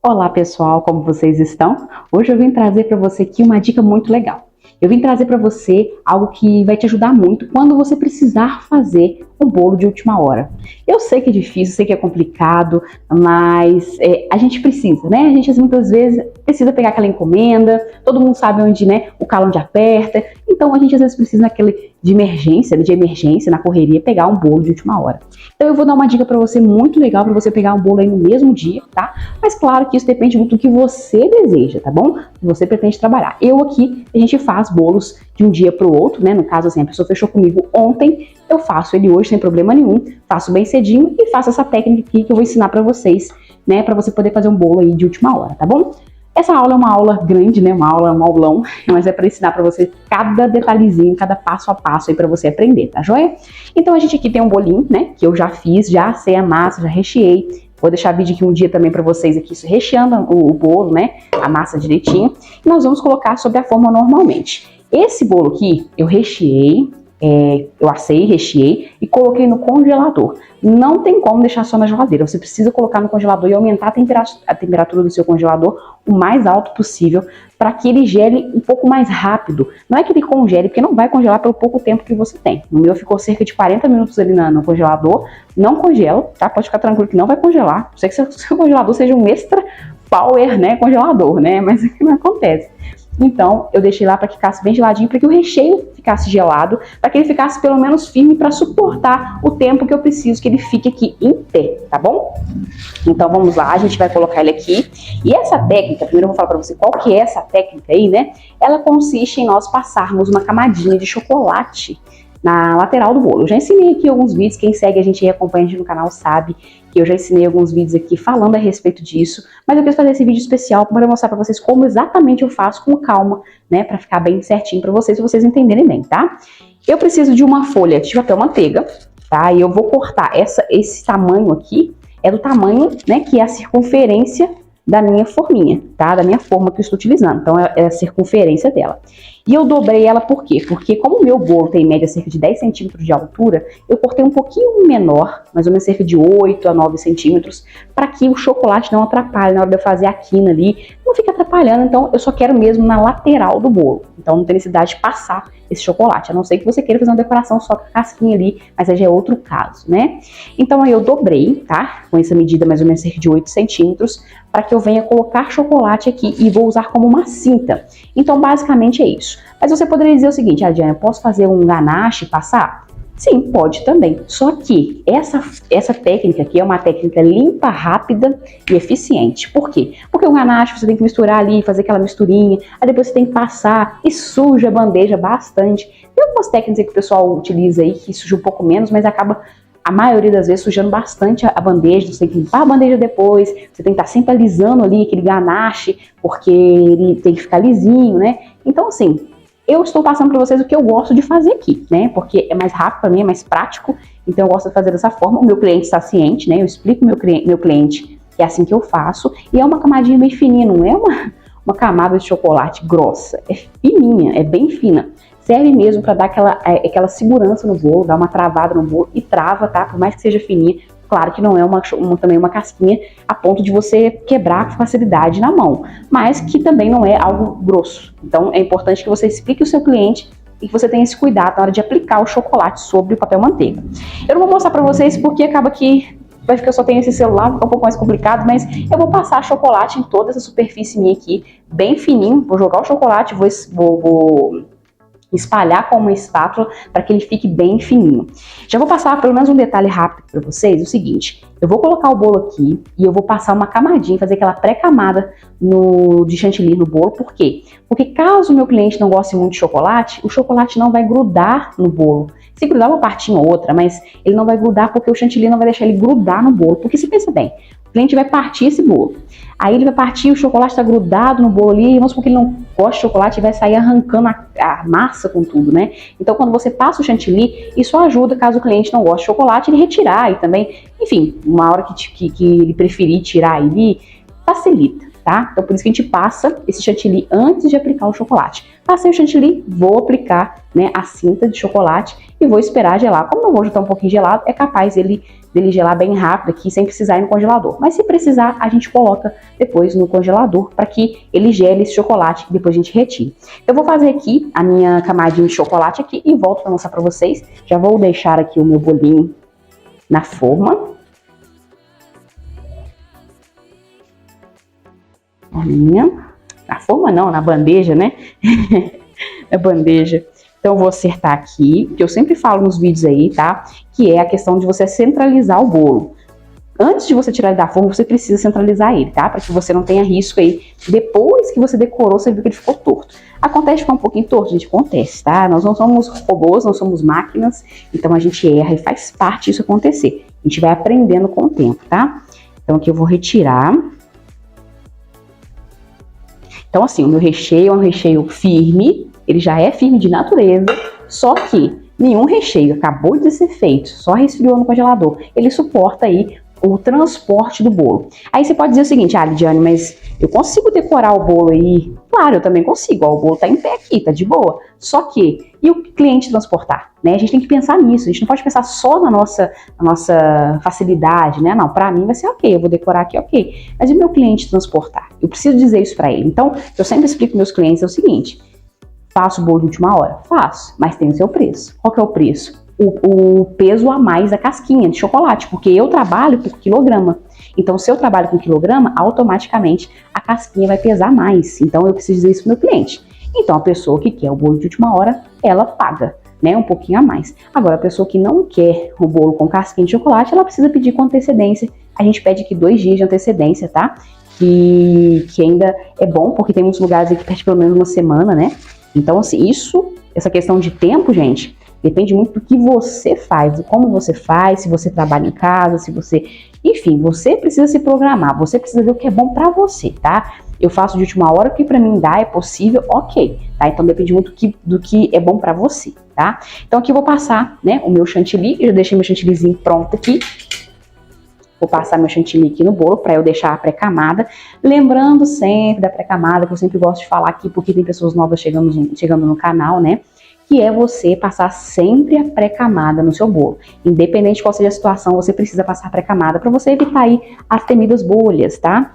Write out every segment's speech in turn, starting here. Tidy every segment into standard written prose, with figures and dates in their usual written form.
Olá pessoal, como vocês estão? Hoje eu vim trazer para você aqui uma dica muito legal. Eu vim trazer para você algo que vai te ajudar muito quando você precisar fazer um bolo de última hora. Eu sei que é difícil, sei que é complicado, mas a gente precisa, né? A gente muitas vezes precisa pegar aquela encomenda, todo mundo sabe onde, né, o calo onde aperta, então a gente às vezes precisa naquele de emergência, na correria, pegar um bolo de última hora. Então eu vou dar uma dica para você muito legal para você pegar um bolo aí no mesmo dia, tá? Mas claro que isso depende muito do que você deseja, tá bom? Que você pretende trabalhar. Eu aqui, a gente faz bolos de um dia para o outro, né? No caso, assim, a pessoa fechou comigo ontem, eu faço ele hoje sem problema nenhum, faço bem cedinho e faço essa técnica aqui que eu vou ensinar para vocês, né? Para você poder fazer um bolo aí de última hora, tá bom? Essa aula é uma aula grande, né? Um aulão, mas é para ensinar para você cada detalhezinho, cada passo a passo aí para você aprender, tá joia? Então a gente aqui tem um bolinho, né? Que eu já fiz, já assei a massa, já recheei. Vou deixar vídeo aqui um dia também para vocês aqui recheando o bolo, né? A massa direitinho. E nós vamos colocar sobre a forma normalmente. Esse bolo aqui eu recheei, eu assei, recheei e coloquei no congelador. Não tem como deixar só na geladeira, você precisa colocar no congelador e aumentar a temperatura do seu congelador o mais alto possível para que ele gele um pouco mais rápido. Não é que ele congele, porque não vai congelar pelo pouco tempo que você tem. No meu ficou cerca de 40 minutos ali no congelador, não congela, tá? Pode ficar tranquilo que não vai congelar. Não sei que seu congelador seja um extra power, né, congelador, né, mas aqui não acontece. Então, eu deixei lá para que ficasse bem geladinho, para que o recheio ficasse gelado, para que ele ficasse pelo menos firme para suportar o tempo que eu preciso que ele fique aqui em pé, tá bom? Então, vamos lá, a gente vai colocar ele aqui. E essa técnica, primeiro eu vou falar para você qual que é essa técnica aí, né? Ela consiste em nós passarmos uma camadinha de chocolate na lateral do bolo. Eu já ensinei aqui alguns vídeos, quem segue a gente e acompanha a gente no canal sabe que eu já ensinei alguns vídeos aqui falando a respeito disso, mas eu quis fazer esse vídeo especial para mostrar para vocês como exatamente eu faço com calma, né, para ficar bem certinho para vocês, se vocês entenderem bem, tá? Eu preciso de uma folha de papel manteiga, tá? E eu vou cortar esse tamanho aqui, é do tamanho, né, que é a circunferência da minha forminha, tá? Da minha forma que eu estou utilizando. Então, é a circunferência dela. E eu dobrei ela por quê? Porque como o meu bolo tem em média cerca de 10 centímetros de altura, eu cortei um pouquinho menor, mais ou menos cerca de 8 a 9 centímetros, para que o chocolate não atrapalhe na hora de eu fazer a quina ali, não fica atrapalhando. Então, eu só quero mesmo na lateral do bolo. Então, não tem necessidade de passar esse chocolate, a não ser que você queira fazer uma decoração só com a casquinha ali, mas aí já é outro caso, né? Então, aí eu dobrei, tá? Com essa medida mais ou menos cerca de 8 centímetros, para que eu venha colocar chocolate aqui e vou usar como uma cinta. Então, basicamente é isso. Mas você poderia dizer o seguinte, Diana, eu posso fazer um ganache e passar? Sim, pode também. Só que essa técnica aqui é uma técnica limpa, rápida e eficiente. Por quê? Porque o ganache você tem que misturar ali, fazer aquela misturinha, aí depois você tem que passar e suja a bandeja bastante. Tem algumas técnicas que o pessoal utiliza aí que suja um pouco menos, mas acaba a maioria das vezes sujando bastante a bandeja. Você tem que limpar a bandeja depois, você tem que estar sempre alisando ali aquele ganache, porque ele tem que ficar lisinho, né? Então, assim, eu estou passando para vocês o que eu gosto de fazer aqui, né? Porque é mais rápido para mim, é mais prático, então eu gosto de fazer dessa forma. O meu cliente está ciente, né? Eu explico meu cliente que é assim que eu faço, e é uma camadinha bem fininha, não é uma camada de chocolate grossa, é fininha, é bem fina. Serve mesmo para dar aquela segurança no bolo, dar uma travada no bolo e trava, tá? Por mais que seja fininha, claro que não é também uma casquinha a ponto de você quebrar com facilidade na mão, mas que também não é algo grosso. Então é importante que você explique ao seu cliente e que você tenha esse cuidado na hora de aplicar o chocolate sobre o papel manteiga. Eu não vou mostrar para vocês porque acaba que vai ficar, eu só tenho esse celular, fica um pouco mais complicado, mas eu vou passar chocolate em toda essa superfície minha aqui, bem fininho, vou jogar o chocolate, vou espalhar com uma espátula para que ele fique bem fininho. Já vou passar pelo menos um detalhe rápido para vocês, o seguinte, eu vou colocar o bolo aqui e eu vou passar uma camadinha, fazer aquela pré-camada de chantilly no bolo. Por quê? Porque caso o meu cliente não goste muito de chocolate, o chocolate não vai grudar no bolo. Se grudar uma partinha ou outra, mas ele não vai grudar porque o chantilly não vai deixar ele grudar no bolo. Porque se pensa bem, o cliente vai partir esse bolo. Aí ele vai partir, o chocolate está grudado no bolo ali, vamos supor que ele não gosta de chocolate e vai sair arrancando a massa com tudo, né? Então, quando você passa o chantilly, isso ajuda, caso o cliente não goste de chocolate, ele retirar e também, enfim, uma hora que ele preferir tirar ele, facilita. tá? Então por isso que a gente passa esse chantilly antes de aplicar o chocolate. Passei o chantilly, vou aplicar, né, a cinta de chocolate e vou esperar gelar. Como eu vou juntar um pouquinho gelado, é capaz dele gelar bem rápido aqui, sem precisar ir no congelador. Mas se precisar, a gente coloca depois no congelador para que ele gele esse chocolate e depois a gente retire. Eu vou fazer aqui a minha camadinha de chocolate aqui e volto para mostrar para vocês. Já vou deixar aqui o meu bolinho na forma. Na forma não, na bandeja, né? Na bandeja. Então eu vou acertar aqui, que eu sempre falo nos vídeos aí, tá? Que é a questão de você centralizar o bolo. Antes de você tirar ele da forma, você precisa centralizar ele, tá? Para que você não tenha risco aí. Depois que você decorou, você viu que ele ficou torto. Acontece de ficar um pouquinho torto, gente, acontece, tá? Nós não somos robôs, não somos máquinas, então a gente erra e faz parte disso acontecer. A gente vai aprendendo com o tempo, tá? Então aqui eu vou retirar. Então assim, o meu recheio é um recheio firme, ele já é firme de natureza, só que nenhum recheio acabou de ser feito, só resfriou no congelador, ele suporta aí o transporte do bolo. Aí você pode dizer o seguinte, Lidiane, mas eu consigo decorar o bolo aí? Claro, eu também consigo, ó, o bolo tá em pé aqui, tá de boa. Só que, e o cliente transportar? Né? A gente tem que pensar nisso, a gente não pode pensar só na nossa facilidade, né? Não, pra mim vai ser ok, eu vou decorar aqui, ok. Mas e o meu cliente transportar? Eu preciso dizer isso pra ele. Então, eu sempre explico para meus clientes é o seguinte, faço o bolo de última hora? Faço, mas tem o seu preço. Qual que é o preço? O peso a mais da casquinha de chocolate, porque eu trabalho por quilograma. Então, se eu trabalho com quilograma, automaticamente a casquinha vai pesar mais. Então, eu preciso dizer isso para o meu cliente. Então, a pessoa que quer o bolo de última hora, ela paga, né, um pouquinho a mais. Agora, a pessoa que não quer o bolo com casquinha de chocolate, ela precisa pedir com antecedência. A gente pede aqui 2 dias de antecedência, tá? Que ainda é bom, porque tem muitos lugares aí que pede pelo menos uma semana, né? Então, assim, essa questão de tempo, gente, depende muito do que você faz, de como você faz, se você trabalha em casa, se você... Enfim, você precisa se programar, você precisa ver o que é bom pra você, tá? Eu faço de última hora, o que pra mim dá é possível, ok, tá? Então depende muito do que é bom pra você, tá? Então aqui eu vou passar, né, o meu chantilly, eu já deixei meu chantillyzinho pronto aqui. Vou passar meu chantilly aqui no bolo para eu deixar a pré-camada. Lembrando sempre da pré-camada, que eu sempre gosto de falar aqui, porque tem pessoas novas chegando no canal, né? Que é você passar sempre a pré-camada no seu bolo. Independente de qual seja a situação, você precisa passar a pré-camada para você evitar aí as temidas bolhas, tá?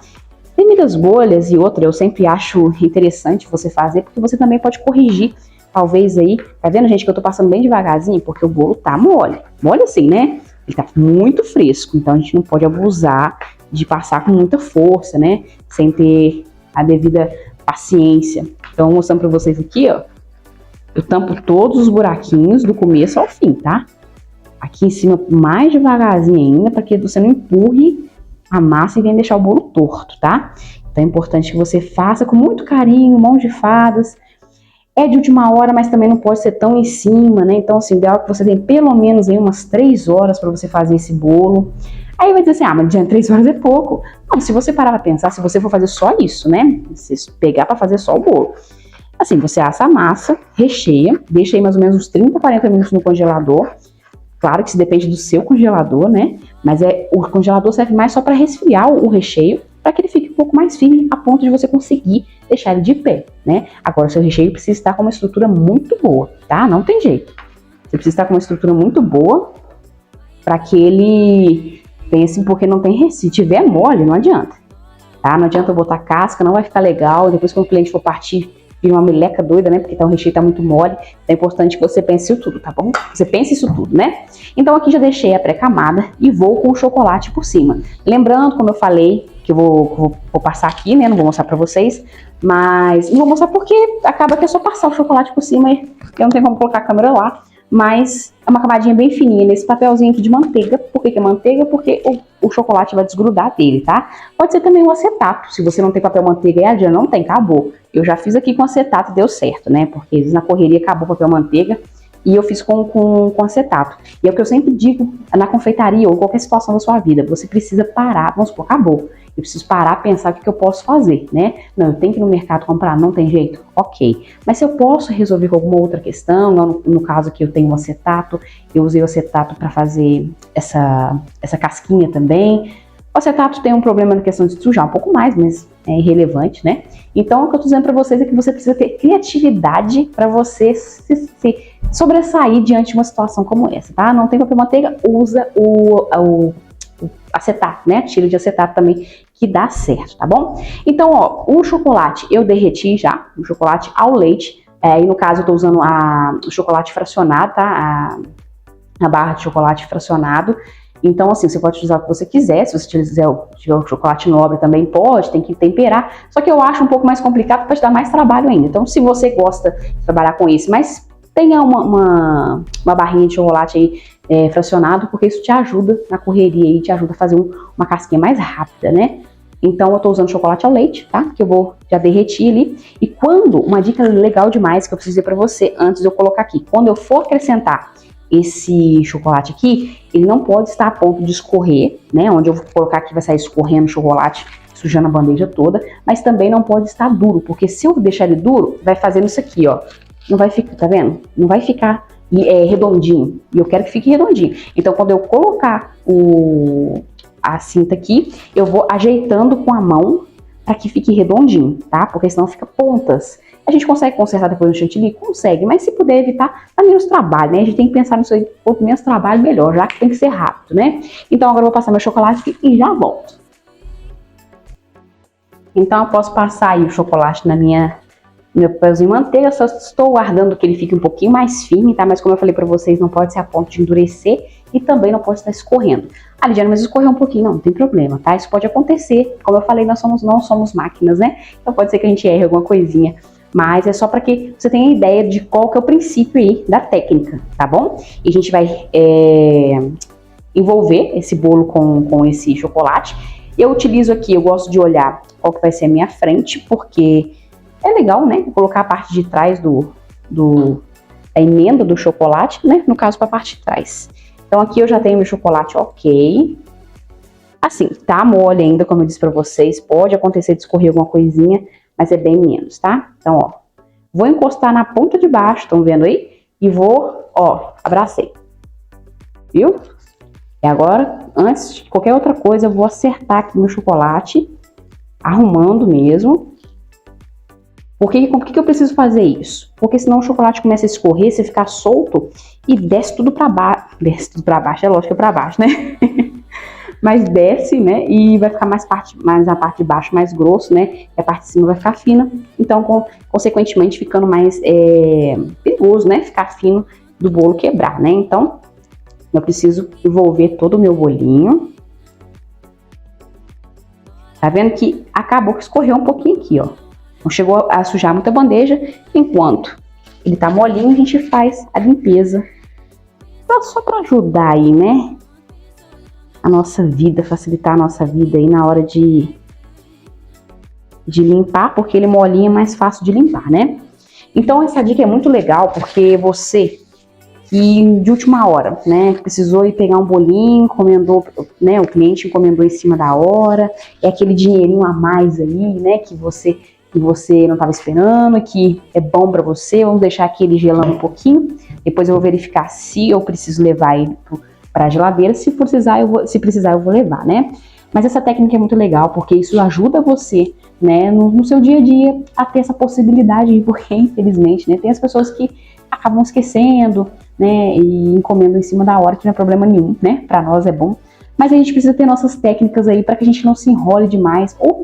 Temidas bolhas e outra, eu sempre acho interessante você fazer, porque você também pode corrigir, talvez aí, tá vendo, gente, que eu tô passando bem devagarzinho, porque o bolo tá mole. Mole assim, né? Ele tá muito fresco, então a gente não pode abusar de passar com muita força, né? Sem ter a devida paciência. Então, mostrando pra vocês aqui, ó. Eu tampo todos os buraquinhos do começo ao fim, tá? Aqui em cima mais devagarzinho ainda, para que você não empurre a massa e venha deixar o bolo torto, tá? Então é importante que você faça com muito carinho, mãos de fadas. É de última hora, mas também não pode ser tão em cima, né? Então, assim, o ideal é que você tenha pelo menos aí umas 3 horas para você fazer esse bolo. Aí vai dizer assim, mas 3 horas é pouco. Não, se você parar pra pensar, se você for fazer só isso, né? Se pegar para fazer só o bolo. Assim, você assa a massa, recheia, deixa aí mais ou menos uns 30, 40 minutos no congelador. Claro que isso depende do seu congelador, né? Mas o congelador serve mais só para resfriar o recheio, para que ele fique um pouco mais firme, a ponto de você conseguir deixar ele de pé, né? Agora, o seu recheio precisa estar com uma estrutura muito boa, tá? Não tem jeito. Você precisa estar com uma estrutura muito boa para que ele tenha assim, porque não tem se tiver mole, não adianta, tá? Não adianta eu botar casca, não vai ficar legal. Depois, quando o cliente for partir, vira uma meleca doida, né? Porque o recheio tá muito mole. É importante que você pense isso tudo, tá bom? Você pense isso tudo, né? Então aqui já deixei a pré-camada e vou com o chocolate por cima. Lembrando, como eu falei, que eu vou passar aqui, né? Não vou mostrar pra vocês, mas não vou mostrar porque acaba que é só passar o chocolate por cima e eu não tenho como colocar a câmera lá. Mas é uma camadinha bem fininha nesse papelzinho aqui de manteiga. Por que é manteiga? Porque o chocolate vai desgrudar dele, tá? Pode ser também o acetato. Se você não tem papel manteiga, já não tem, acabou. Eu já fiz aqui com acetato, deu certo, né? Porque às vezes na correria acabou o papel manteiga e eu fiz com acetato. E é o que eu sempre digo na confeitaria ou em qualquer situação da sua vida. Você precisa parar, vamos supor, acabou. Eu preciso parar, pensar o que eu posso fazer, né? Não, eu tenho que ir no mercado comprar, não tem jeito? Ok. Mas se eu posso resolver com alguma outra questão, no caso aqui eu tenho um acetato, eu usei o acetato para fazer essa casquinha também. O acetato tem um problema na questão de sujar um pouco mais, mas é irrelevante, né? Então, o que eu tô dizendo pra vocês é que você precisa ter criatividade para você se sobressair diante de uma situação como essa, tá? Não tem papel manteiga, usa o acetato, né? Tira de acetato também, que dá certo, tá bom? Então, ó, o chocolate eu derreti já, o chocolate ao leite, e no caso eu tô usando o chocolate fracionado, tá? A barra de chocolate fracionado. Então, assim, você pode utilizar o que você quiser. Se você tiver o chocolate nobre também pode, tem que temperar. Só que eu acho um pouco mais complicado para te dar mais trabalho ainda. Então, se você gosta de trabalhar com isso, mas tenha uma barrinha de chocolate aí fracionado, porque isso te ajuda na correria e te ajuda a fazer uma casquinha mais rápida, né? Então, eu tô usando chocolate ao leite, tá? Que eu vou já derretir ali. E uma dica legal demais que eu preciso dizer pra você antes de eu colocar aqui. Quando eu for acrescentar esse chocolate aqui, ele não pode estar a ponto de escorrer, né? Onde eu vou colocar aqui vai sair escorrendo chocolate, sujando a bandeja toda, mas também não pode estar duro, porque se eu deixar ele duro, vai fazendo isso aqui, ó. Não vai ficar, tá vendo? Não vai ficar redondinho, e eu quero que fique redondinho. Então, quando eu colocar a cinta aqui, eu vou ajeitando com a mão para que fique redondinho, tá? Porque senão fica pontas. A gente consegue consertar depois no chantilly? Consegue, mas se puder evitar, dá menos trabalho, né? A gente tem que pensar nisso aí, quanto menos trabalho, melhor, já que tem que ser rápido, né? Então agora eu vou passar meu chocolate aqui e já volto. Então eu posso passar aí o chocolate no meu papelzinho de manteiga, só estou guardando que ele fique um pouquinho mais firme, tá? Mas como eu falei pra vocês, não pode ser a ponto de endurecer e também não pode estar escorrendo. Ah, Lidiane, mas escorrer um pouquinho, não tem problema, tá? Isso pode acontecer. Como eu falei, nós não somos máquinas, né? Então pode ser que a gente erre alguma coisinha. Mas é só para que você tenha ideia de qual que é o princípio aí da técnica, tá bom? E a gente vai envolver esse bolo com esse chocolate. Eu utilizo aqui, eu gosto de olhar qual que vai ser a minha frente, porque é legal, né? Colocar a parte de trás da emenda do chocolate, né? No caso, para a parte de trás. Então aqui eu já tenho meu chocolate ok. Assim, tá mole ainda, como eu disse para vocês. Pode acontecer de escorrer alguma coisinha, mas é bem menos, tá? Então, ó, vou encostar na ponta de baixo, estão vendo aí? E vou, ó, abracei. Viu? E agora, antes de qualquer outra coisa, eu vou acertar aqui meu chocolate, arrumando mesmo. Por que eu preciso fazer isso? Porque senão o chocolate começa a escorrer, você ficar solto e desce tudo pra baixo. Desce tudo pra baixo, é lógico que é pra baixo, né? Mas desce, né? E vai ficar mais a parte de baixo mais grosso, né? E a parte de cima vai ficar fina. Então, consequentemente, ficando mais perigoso, né? Ficar fino do bolo quebrar, né? Então, eu preciso envolver todo o meu bolinho. Tá vendo que acabou que escorreu um pouquinho aqui, ó. Não chegou a sujar muita bandeja. Enquanto ele tá molinho, a gente faz a limpeza. Só pra ajudar aí, né? A nossa vida, facilitar a nossa vida aí na hora de limpar, porque ele molinho é mais fácil de limpar, né? Então essa dica é muito legal, porque você que de última hora, né, precisou ir pegar um bolinho, encomendou, né, o cliente encomendou em cima da hora, é aquele dinheirinho a mais aí, né, que você não estava esperando, que é bom para você. Vamos deixar aqui ele gelando um pouquinho, depois eu vou verificar se eu preciso levar ele para a geladeira. Se precisar eu vou levar, né? Mas essa técnica é muito legal, porque isso ajuda você, né, no seu dia a dia a ter essa possibilidade, porque infelizmente, né, tem as pessoas que acabam esquecendo, né, e encomendam em cima da hora, que não é problema nenhum, né? Para nós é bom. Mas a gente precisa ter nossas técnicas aí para que a gente não se enrole demais, ou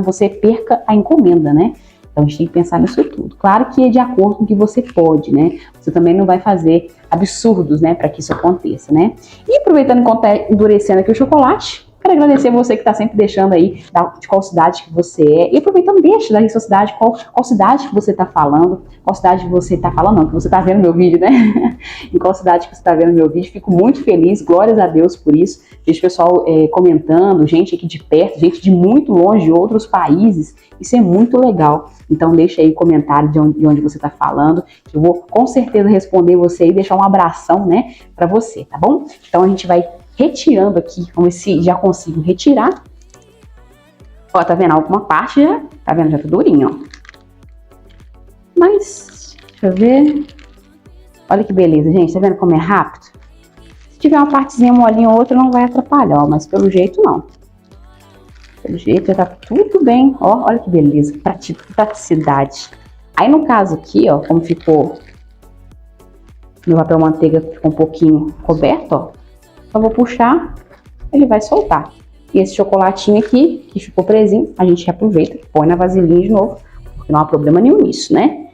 você perca a encomenda, né? Então a gente tem que pensar nisso tudo. Claro que é de acordo com o que você pode, né? Você também não vai fazer absurdos, né, para que isso aconteça, né? E aproveitando enquanto tá endurecendo aqui o chocolate, quero agradecer você que está sempre deixando aí de qual cidade que você é. E aproveitando, deixa da sua cidade, qual cidade que você está falando, qual cidade que você está falando, não, que você está vendo meu vídeo, né? Em qual cidade que você está vendo meu vídeo. Fico muito feliz, glórias a Deus por isso. Vejo pessoal comentando, gente aqui de perto, gente de muito longe, de outros países. Isso é muito legal. Então deixa aí comentário de onde você está falando, que eu vou com certeza responder você e deixar um abração, né, para você, tá bom? Então a gente vai retirando aqui, vamos ver se já consigo retirar. Ó, tá vendo? Alguma parte já, tá vendo? Já tá durinho, ó. Mas, deixa eu ver. Olha que beleza, gente. Tá vendo como é rápido? tiver uma partezinha molinha ou outra, não vai atrapalhar, ó, mas pelo jeito não. Pelo jeito já tá tudo bem, ó, olha que beleza, praticidade. Aí no caso aqui, ó, como ficou, meu papel manteiga ficou um pouquinho coberto, ó, eu vou puxar, ele vai soltar. E esse chocolatinho aqui, que ficou presinho, a gente aproveita, põe na vasilhinha de novo, porque não há problema nenhum nisso, né?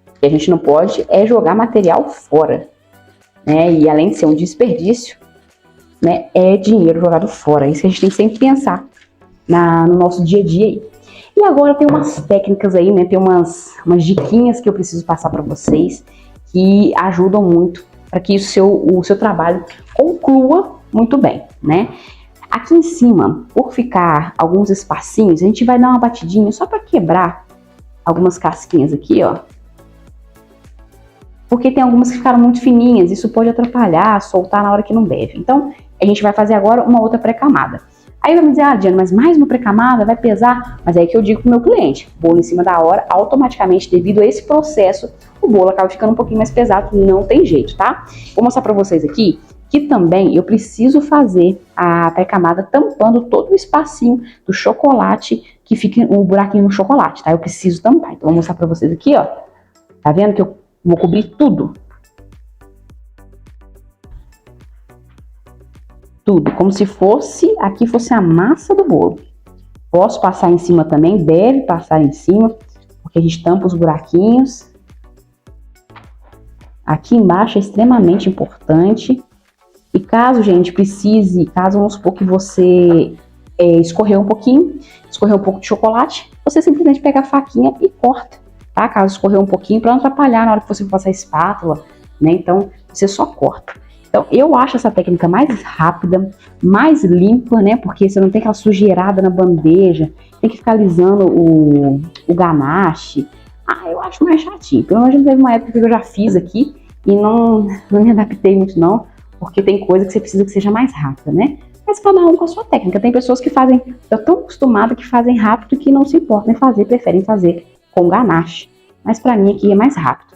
O que a gente não pode é jogar material fora, né? E além de ser um desperdício, né, é dinheiro jogado fora. Isso que a gente tem que sempre pensar no nosso dia a dia aí. E agora tem umas técnicas aí, né? Tem umas diquinhas que eu preciso passar para vocês que ajudam muito para que o seu trabalho conclua muito bem, né? Aqui em cima, por ficar alguns espacinhos, a gente vai dar uma batidinha só para quebrar algumas casquinhas aqui, ó. Porque tem algumas que ficaram muito fininhas, isso pode atrapalhar, soltar na hora que não deve. Então, a gente vai fazer agora uma outra pré-camada. Aí vai me dizer, Diana, mas mais uma pré-camada vai pesar? Mas é aí que eu digo pro meu cliente, bolo em cima da hora, automaticamente, devido a esse processo, o bolo acaba ficando um pouquinho mais pesado, não tem jeito, tá? Vou mostrar pra vocês aqui que também eu preciso fazer a pré-camada tampando todo o espacinho do chocolate, que fica um buraquinho no chocolate, tá? Eu preciso tampar, então vou mostrar pra vocês aqui, ó. Tá vendo que eu vou cobrir tudo? Tudo, como se fosse, aqui fosse a massa do bolo. Posso passar em cima também, deve passar em cima, porque a gente tampa os buraquinhos. Aqui embaixo é extremamente importante. E caso, gente, precise, caso vamos supor que você escorreu um pouquinho, escorreu um pouco de chocolate, você simplesmente pega a faquinha e corta, tá? Caso escorreu um pouquinho, para não atrapalhar na hora que você for passar a espátula, né? Então, você só corta. Então, eu acho essa técnica mais rápida, mais limpa, né? Porque você não tem aquela sujeirada na bandeja, tem que ficar alisando o ganache. Ah, eu acho mais chatinho. Pelo menos teve uma época que eu já fiz aqui e não me adaptei muito não, porque tem coisa que você precisa que seja mais rápida, né? Mas cada um com a sua técnica. Tem pessoas que fazem, já estão acostumadas que fazem rápido que não se importam em fazer, preferem fazer com ganache. Mas pra mim aqui é mais rápido.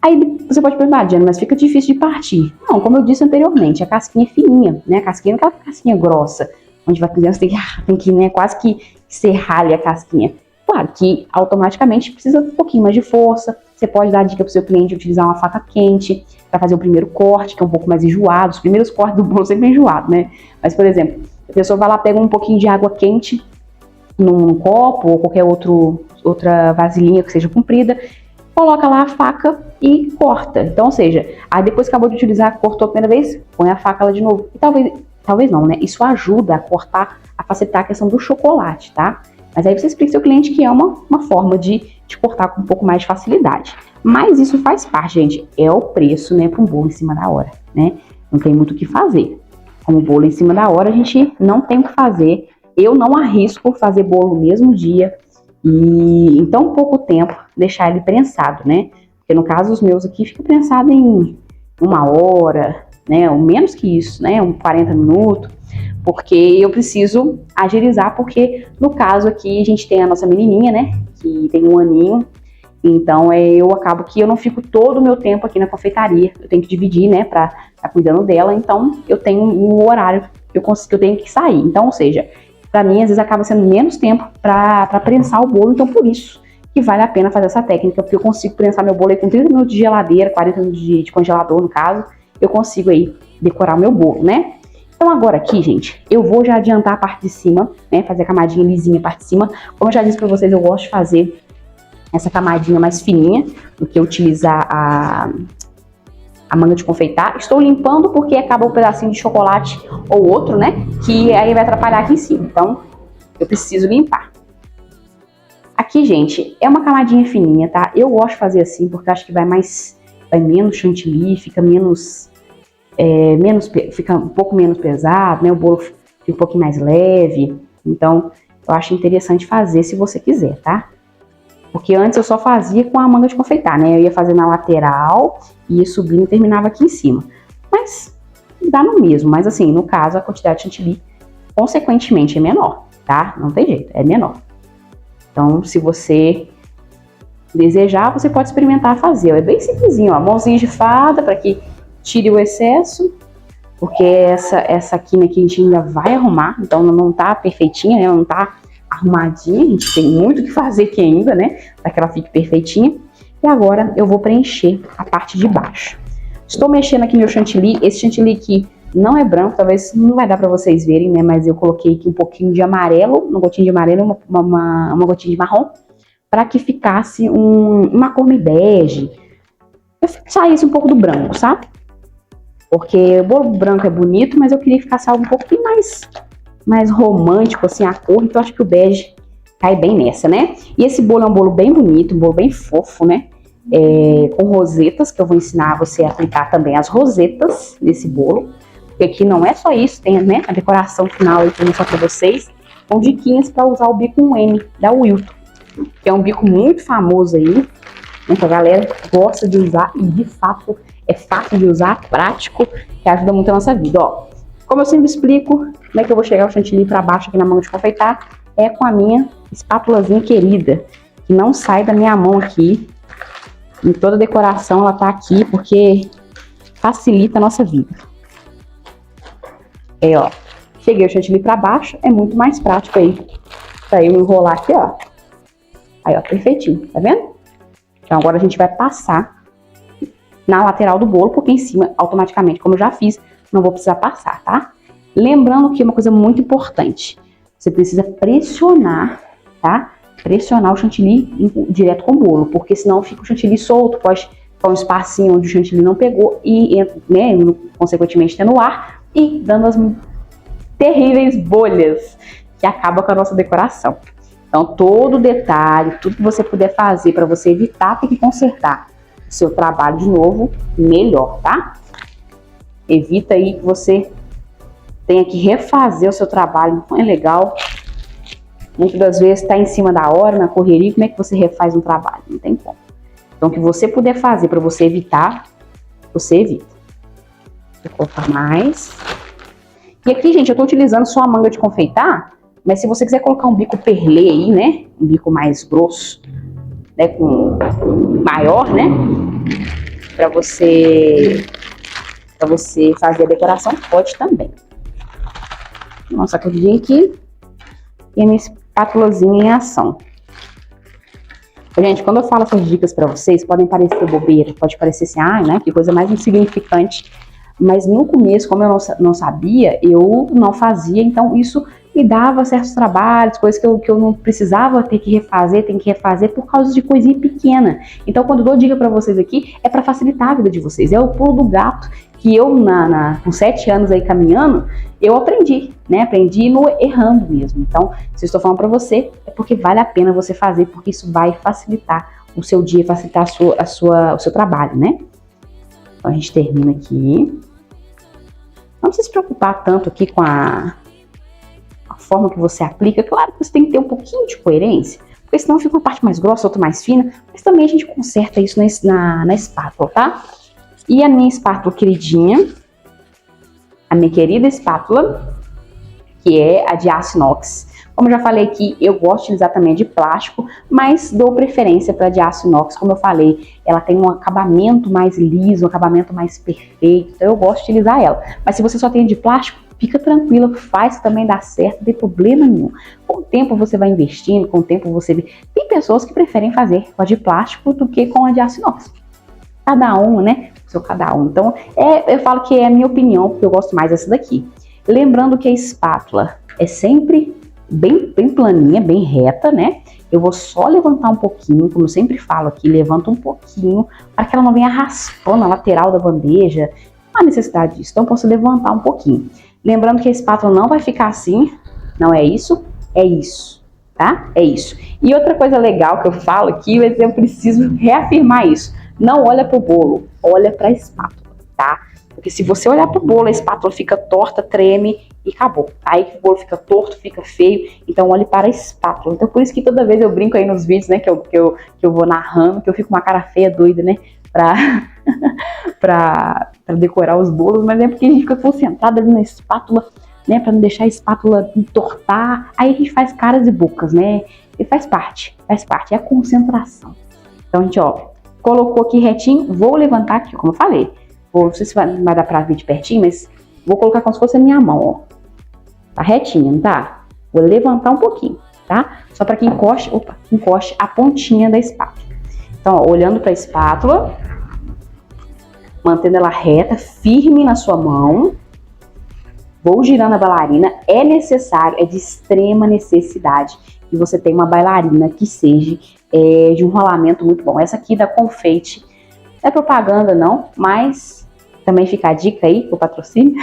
Aí você pode perguntar, Diana, mas fica difícil de partir. Não, como eu disse anteriormente, a casquinha é fininha, né? A casquinha não é aquela casquinha grossa, onde vai criança tem que né, quase que serrar ali a casquinha. Claro que automaticamente precisa um pouquinho mais de força. Você pode dar a dica para o seu cliente utilizar uma faca quente para fazer o primeiro corte, que é um pouco mais enjoado. Os primeiros cortes do bolo sempre é enjoado, né? Mas, por exemplo, a pessoa vai lá, pega um pouquinho de água quente num copo ou qualquer outra vasilhinha que seja comprida, coloca lá a faca e corta. Então, ou seja, aí depois que acabou de utilizar, cortou a primeira vez, põe a faca lá de novo. E talvez não, né? Isso ajuda a cortar, a facilitar a questão do chocolate, tá? Mas aí você explica ao seu cliente que é uma forma de cortar com um pouco mais de facilidade. Mas isso faz parte, gente. É o preço, né, para um bolo em cima da hora, né? Não tem muito o que fazer. Como bolo em cima da hora, a gente não tem o que fazer. Eu não arrisco fazer bolo no mesmo dia e em tão pouco tempo deixar ele prensado, né? Porque no caso os meus aqui ficam prensados em 1 hora, né? Ou menos que isso, né? 40 minutos. Porque eu preciso agilizar, porque no caso aqui a gente tem a nossa menininha, né, que tem 1 aninho, então eu acabo que eu não fico todo o meu tempo aqui na confeitaria, eu tenho que dividir, né, pra estar cuidando dela, então eu tenho um horário que eu tenho que sair, então, ou seja, pra mim às vezes acaba sendo menos tempo pra prensar o bolo, então por isso que vale a pena fazer essa técnica, porque eu consigo prensar meu bolo aí com 30 minutos de geladeira, 40 minutos de congelador no caso, eu consigo aí decorar o meu bolo, né. Então agora aqui, gente, eu vou já adiantar a parte de cima, né, fazer a camadinha lisinha a parte de cima. Como eu já disse pra vocês, eu gosto de fazer essa camadinha mais fininha do que utilizar a manga de confeitar. Estou limpando porque acaba um pedacinho de chocolate ou outro, né, que aí vai atrapalhar aqui em cima. Então, eu preciso limpar. Aqui, gente, é uma camadinha fininha, tá? Eu gosto de fazer assim porque eu acho que vai menos chantilly, fica fica um pouco menos pesado, né? O bolo fica um pouquinho mais leve. Então, eu acho interessante fazer se você quiser, tá? Porque antes eu só fazia com a manga de confeitar, né? Eu ia fazer na lateral, ia subindo e terminava aqui em cima. Mas dá no mesmo. Mas assim, no caso, a quantidade de chantilly, consequentemente, é menor, tá? Não tem jeito, é menor. Então, se você desejar, você pode experimentar fazer. É bem simplesinho, ó. Mãozinha de fada para que tire o excesso, porque essa quina aqui a gente ainda vai arrumar, então ela não tá perfeitinha, né? Ela não tá arrumadinha, a gente tem muito o que fazer aqui ainda, né? Para que ela fique perfeitinha. E agora eu vou preencher a parte de baixo. Estou mexendo aqui meu chantilly, esse chantilly aqui não é branco, talvez não vai dar para vocês verem, né? Mas eu coloquei aqui um pouquinho de amarelo, uma gotinha de amarelo, uma gotinha de marrom, para que ficasse uma cor meio bege. Eu saísse um pouco do branco, sabe? Porque o bolo branco é bonito, mas eu queria que ficasse algo um pouquinho mais romântico, assim, a cor. Então, acho que o bege cai bem nessa, né? E esse bolo é um bolo bem bonito, um bolo bem fofo, né? Com rosetas, que eu vou ensinar você a aplicar também as rosetas nesse bolo. Porque aqui não é só isso, tem, né, a decoração final aí que eu vou mostrar pra vocês, com diquinhas para usar o bico N da Wilton, que é um bico muito famoso aí, né, que a galera gosta de usar e de fato é fácil de usar, prático, que ajuda muito a nossa vida. Ó, como eu sempre explico, como é que eu vou chegar o chantilly para baixo aqui na mão de confeitar, é com a minha espátulazinha querida, que não sai da minha mão aqui. Em toda a decoração ela tá aqui porque facilita a nossa vida. Ó, cheguei o chantilly para baixo, é muito mais prático aí para eu enrolar aqui, ó. Aí, ó, perfeitinho, tá vendo? Então agora a gente vai passar na lateral do bolo, porque em cima, automaticamente, como eu já fiz, não vou precisar passar, tá? Lembrando que é uma coisa muito importante, você precisa pressionar, tá? Pressionar o chantilly direto com o bolo, porque senão fica o chantilly solto, pode ficar um espacinho onde o chantilly não pegou e, né, consequentemente tendo ar e dando as terríveis bolhas que acabam com a nossa decoração. Então todo detalhe, tudo que você puder fazer para você evitar ter que consertar o seu trabalho de novo, melhor, tá? Evita aí que você tenha que refazer o seu trabalho, não é legal. Muitas das vezes está em cima da hora, na correria, como é que você refaz um trabalho? Não tem como. Então o que você puder fazer para você evitar, você evita. Vou colocar mais. E aqui, gente, eu tô utilizando só a manga de confeitar, mas se você quiser colocar um bico perlê aí, né? Um bico mais grosso, né? Maior, né? Pra você fazer a decoração, pode também. Nossa, sacudidinha aqui. E a minha espátulazinha em ação. Gente, quando eu falo essas dicas pra vocês, podem parecer bobeira, pode parecer assim, né? Que coisa mais insignificante. Mas no começo, como eu não sabia, eu não fazia, então isso me dava certos trabalhos, coisas que eu não precisava ter que refazer por causa de coisinha pequena. Então quando eu dou dica pra vocês aqui, é pra facilitar a vida de vocês, é o pulo do gato que eu, com 7 anos aí caminhando, eu aprendi, né? Aprendi errando mesmo. Então, se eu estou falando pra você, é porque vale a pena você fazer, porque isso vai facilitar o seu dia, facilitar o seu trabalho, né? Então a gente termina aqui. Não precisa se preocupar tanto aqui com a forma que você aplica. Claro que você tem que ter um pouquinho de coerência, porque senão fica uma parte mais grossa, outra mais fina, mas também a gente conserta isso na espátula, tá? E a minha espátula queridinha, a minha querida espátula, que é a de aço inox. Como eu já falei aqui, eu gosto de utilizar também de plástico, mas dou preferência para de aço inox. Como eu falei, ela tem um acabamento mais liso, um acabamento mais perfeito, então eu gosto de utilizar ela. Mas se você só tem de plástico, fica tranquila, faz também dar certo, não tem problema nenhum. Com o tempo você vai investindo, com o tempo você vê. Tem pessoas que preferem fazer com a de plástico do que com a de aço inox. Cada um, né? Seu cada um. Então, eu falo que é a minha opinião, porque eu gosto mais dessa daqui. Lembrando que a espátula é sempre bem planinha, bem reta, né? Eu vou só levantar um pouquinho, como eu sempre falo aqui, levanta um pouquinho, para que ela não venha raspando a lateral da bandeja. Não há necessidade disso, então eu posso levantar um pouquinho. Lembrando que a espátula não vai ficar assim, não é isso, tá? É isso. E outra coisa legal que eu falo aqui, mas eu preciso reafirmar isso. Não olha pro bolo, olha pra espátula, tá? Porque se você olhar pro bolo, a espátula fica torta, treme e acabou. Aí o bolo fica torto, fica feio, então olhe para a espátula. Então por isso que toda vez eu brinco aí nos vídeos, né, que eu vou narrando, que eu fico com uma cara feia, doida, né, pra decorar os bolos, mas é porque a gente fica concentrado ali na espátula, né, pra não deixar a espátula entortar. Aí a gente faz caras e bocas, né, e faz parte, é a concentração. Então a gente, ó, colocou aqui retinho, vou levantar aqui, como eu falei. Não sei se vai dar pra ver de pertinho, mas Vou colocar como se fosse a minha mão, ó. Tá retinha, não tá? Vou levantar um pouquinho, tá? Só para que encoste, encoste a pontinha da espátula. Então, ó, olhando para a espátula, mantendo ela reta, firme na sua mão. Vou girando a bailarina. É necessário, é de extrema necessidade que você tenha uma bailarina que seja de um rolamento muito bom. Essa aqui da Confeite, não é propaganda não, mas também fica a dica aí pro patrocínio.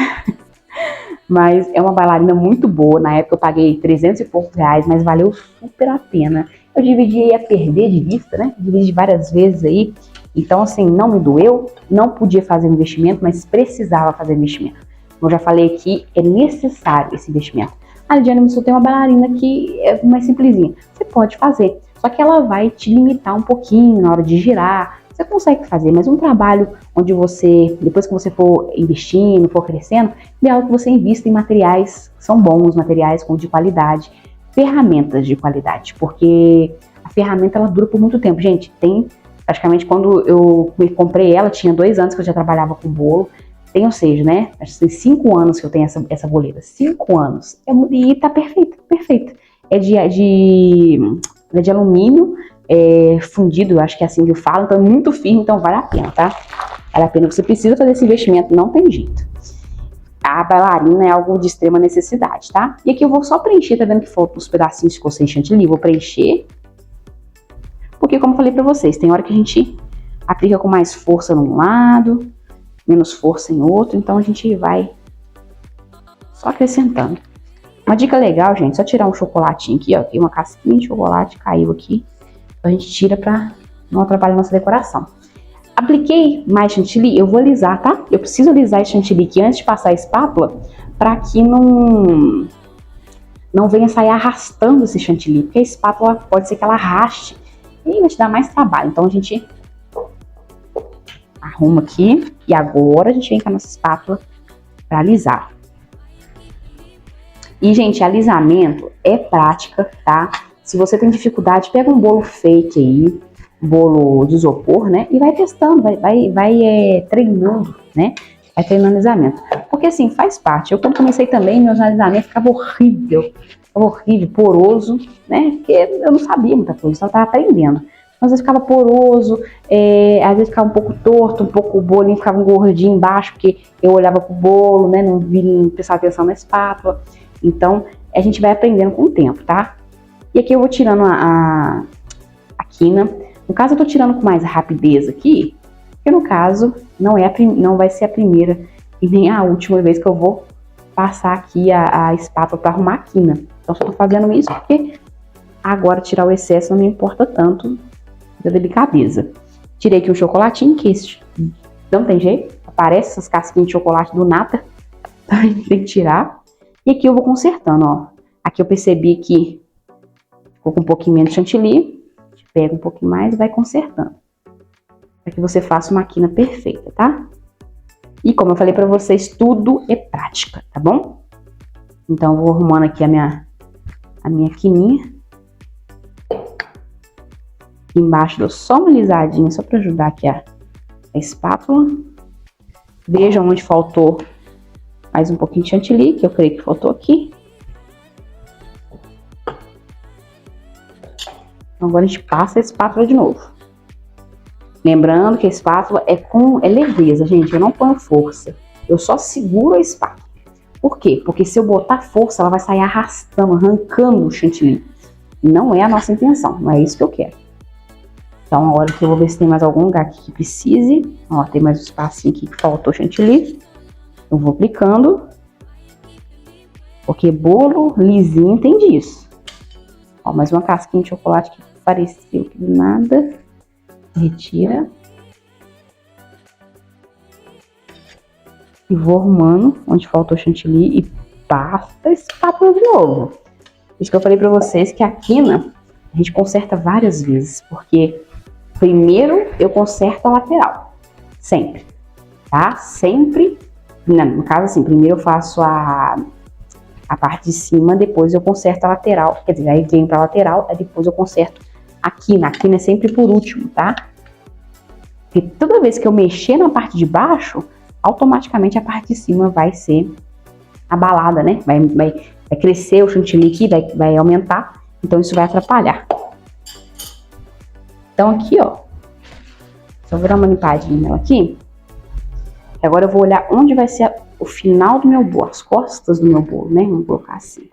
Mas é uma bailarina muito boa. Na época eu paguei 300 e poucos reais, mas valeu super a pena. Eu dividi aí a perder de vista, né? Dividi várias vezes aí. Então, assim, não me doeu, não podia fazer investimento, mas precisava fazer investimento. Como eu já falei aqui, é necessário esse investimento. A Lidiane Missou tem uma bailarina que é mais simplesinha. Você pode fazer, só que ela vai te limitar um pouquinho na hora de girar. Você consegue fazer, mas um trabalho onde você, depois que você for investindo, for crescendo, é algo que você invista em materiais que são bons, materiais de qualidade, ferramentas de qualidade, porque a ferramenta ela dura por muito tempo. Gente, tem praticamente quando eu comprei ela, tinha 2 anos que eu já trabalhava com bolo. Tem, ou seja, né? Acho que tem 5 anos que eu tenho essa boleira. 5 anos. E tá perfeita, perfeita. É de alumínio fundido, eu acho que é assim que eu falo. Então é muito firme, então vale a pena, tá? Vale a pena. Você precisa fazer esse investimento, não tem jeito. A bailarina é algo de extrema necessidade, tá? E aqui eu vou só preencher, tá vendo que faltam os pedacinhos que ficou sem chantilly? Vou preencher. Porque, como eu falei pra vocês, tem hora que a gente aplica com mais força num lado, menos força em outro, então a gente vai só acrescentando. Uma dica legal, gente, só tirar um chocolatinho aqui, ó, aqui uma casquinha de chocolate caiu aqui, então a gente tira pra não atrapalhar a nossa decoração. Apliquei mais chantilly, eu vou alisar, tá? Eu preciso alisar esse chantilly aqui antes de passar a espátula, pra que não venha sair arrastando esse chantilly, porque a espátula pode ser que ela arraste e vai te dar mais trabalho, então a gente arruma aqui e agora a gente vem com a nossa espátula para alisar. E, gente, alisamento é prática, tá? Se você tem dificuldade, pega um bolo fake aí, bolo de isopor, né? E vai testando, vai treinando, né? Vai treinando alisamento. Porque, assim, faz parte. Eu, quando comecei também, meus alisamentos ficavam horrível, poroso, né? Porque eu não sabia muita coisa, só estava aprendendo. Às vezes ficava poroso, às vezes ficava um pouco torto, um pouco o bolinho ficava gordinho embaixo, porque eu olhava pro bolo, né, não prestava atenção na espátula. Então, a gente vai aprendendo com o tempo, tá? E aqui eu vou tirando a quina. No caso, eu tô tirando com mais rapidez aqui, porque no caso, não vai ser a primeira e nem a última vez que eu vou passar aqui a espátula para arrumar a quina. Então, só tô fazendo isso porque agora tirar o excesso não me importa tanto da delicadeza. Tirei aqui o chocolatinho, que esse não tem jeito, aparece essas casquinhas de chocolate do nada, então a gente tem que tirar. E aqui eu vou consertando, ó. Aqui eu percebi que ficou com um pouquinho menos de chantilly, a gente pega um pouquinho mais e vai consertando, para que você faça uma quina perfeita, tá? E como eu falei para vocês, tudo é prática, tá bom? Então eu vou arrumando aqui a minha quininha. Embaixo dou só uma alisadinha, só para ajudar aqui a espátula. Vejam onde faltou mais um pouquinho de chantilly, que eu creio que faltou aqui. Então agora a gente passa a espátula de novo. Lembrando que a espátula é leveza, gente, eu não ponho força. Eu só seguro a espátula. Por quê? Porque se eu botar força, ela vai sair arrastando, arrancando o chantilly. Não é a nossa intenção, não é isso que eu quero. Então, agora que eu vou ver se tem mais algum lugar aqui que precise. Ó, tem mais um espacinho aqui que faltou chantilly. Eu vou aplicando. Porque bolo lisinho tem disso. Ó, mais uma casquinha de chocolate que pareceu que nada. Retira. E vou arrumando onde faltou chantilly e passa a espátula de novo. Isso que eu falei pra vocês que a quina a gente conserta várias vezes, porque primeiro eu conserto a lateral, sempre, tá? Sempre, no caso assim, primeiro eu faço a parte de cima, depois eu conserto a lateral, quer dizer, aí venho pra lateral, aí depois eu conserto a quina é sempre por último, tá? Porque toda vez que eu mexer na parte de baixo, automaticamente a parte de cima vai ser abalada, né? Vai crescer o chantilly aqui, vai aumentar, então isso vai atrapalhar. Então aqui, ó, só vou dar uma limpadinha nela aqui. Agora eu vou olhar onde vai ser o final do meu bolo, as costas do meu bolo, né? Vamos colocar assim.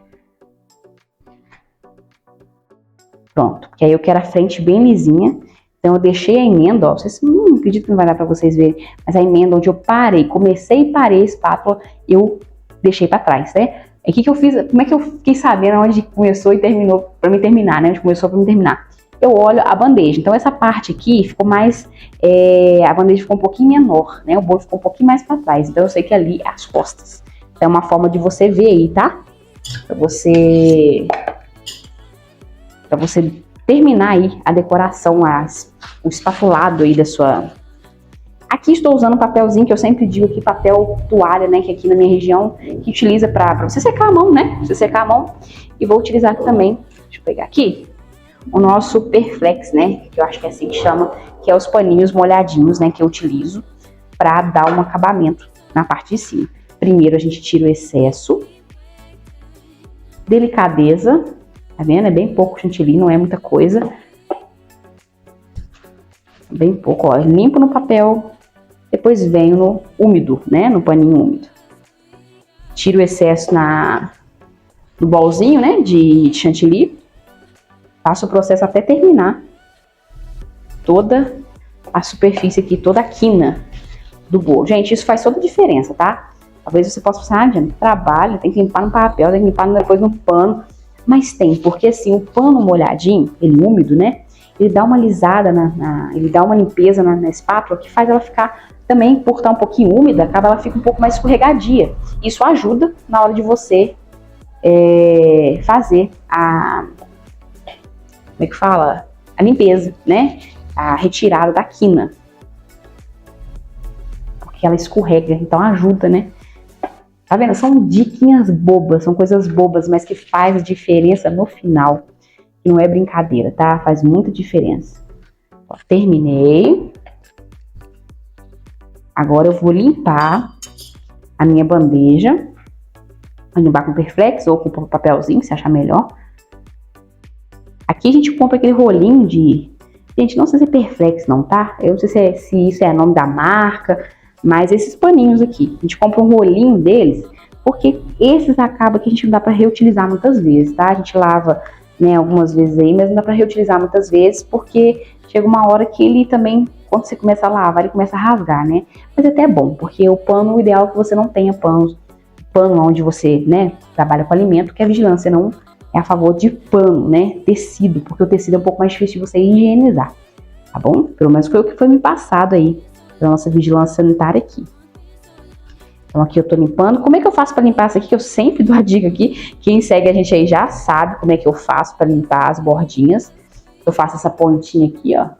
Pronto, que aí eu quero a frente bem lisinha. Então eu deixei a emenda, ó, vocês não acredito que não vai dar pra vocês verem, mas a emenda onde eu parei, comecei e parei a espátula, eu deixei pra trás, né? E o que eu fiz, como é que eu fiquei sabendo onde começou e terminou, pra me terminar, né? Onde começou pra me terminar. Eu olho a bandeja, então essa parte aqui ficou mais, a bandeja ficou um pouquinho menor, né? O bolo ficou um pouquinho mais pra trás, então eu sei que ali é as costas. Então é uma forma de você ver aí, tá? Pra você terminar aí a decoração, o espatulado aí da sua... Aqui estou usando um papelzinho que eu sempre digo aqui, papel toalha, né, que aqui na minha região, que utiliza para você secar a mão, né, você secar a mão. E vou utilizar aqui também, deixa eu pegar aqui, o nosso Perflex, né, que eu acho que é assim que chama, que é os paninhos molhadinhos, né, que eu utilizo para dar um acabamento na parte de cima. Primeiro a gente tira o excesso, delicadeza, tá vendo? É bem pouco chantilly, não é muita coisa. Bem pouco, ó. Limpo no papel, depois venho no úmido, né? No paninho úmido. Tiro o excesso no bolzinho, né? De chantilly. Faço o processo até terminar toda a superfície aqui, toda a quina do bolo. Gente, isso faz toda a diferença, tá? Talvez você possa pensar, Diana, trabalho, tem que limpar no papel, tem que limpar depois no pano. Mas tem, porque assim, o pano molhadinho, ele úmido, né? Ele dá uma alisada, ele dá uma limpeza na espátula que faz ela ficar, também por estar um pouquinho úmida, acaba ela fica um pouco mais escorregadia. Isso ajuda na hora de você fazer como é que fala? A limpeza, né? A retirada da quina. Porque ela escorrega, então ajuda, né? Tá vendo? São diquinhas bobas, são coisas bobas, mas que faz a diferença no final. E não é brincadeira, tá? Faz muita diferença. Ó, terminei. Agora eu vou limpar a minha bandeja. Vou limpar com Perflex ou com papelzinho, se achar melhor. Aqui a gente compra aquele rolinho de... Gente, não sei se é Perflex não, tá? Eu não sei se isso é nome da marca... Mas esses paninhos aqui, a gente compra um rolinho deles, porque esses acaba que a gente não dá para reutilizar muitas vezes, tá? A gente lava, né, algumas vezes aí, mas não dá para reutilizar muitas vezes, porque chega uma hora que ele também, quando você começa a lavar, ele começa a rasgar, né? Mas até é bom, porque o pano, o ideal é que você não tenha pano onde você, né, trabalha com alimento, que a vigilância não é a favor de pano, né, tecido, porque o tecido é um pouco mais difícil de você higienizar, tá bom? Pelo menos foi o que foi me passado aí da nossa vigilância sanitária aqui. Então aqui eu tô limpando. Como é que eu faço para limpar isso aqui? Que eu sempre dou a dica aqui. Quem segue a gente aí já sabe como é que eu faço para limpar as bordinhas. Eu faço essa pontinha aqui, ó. Tá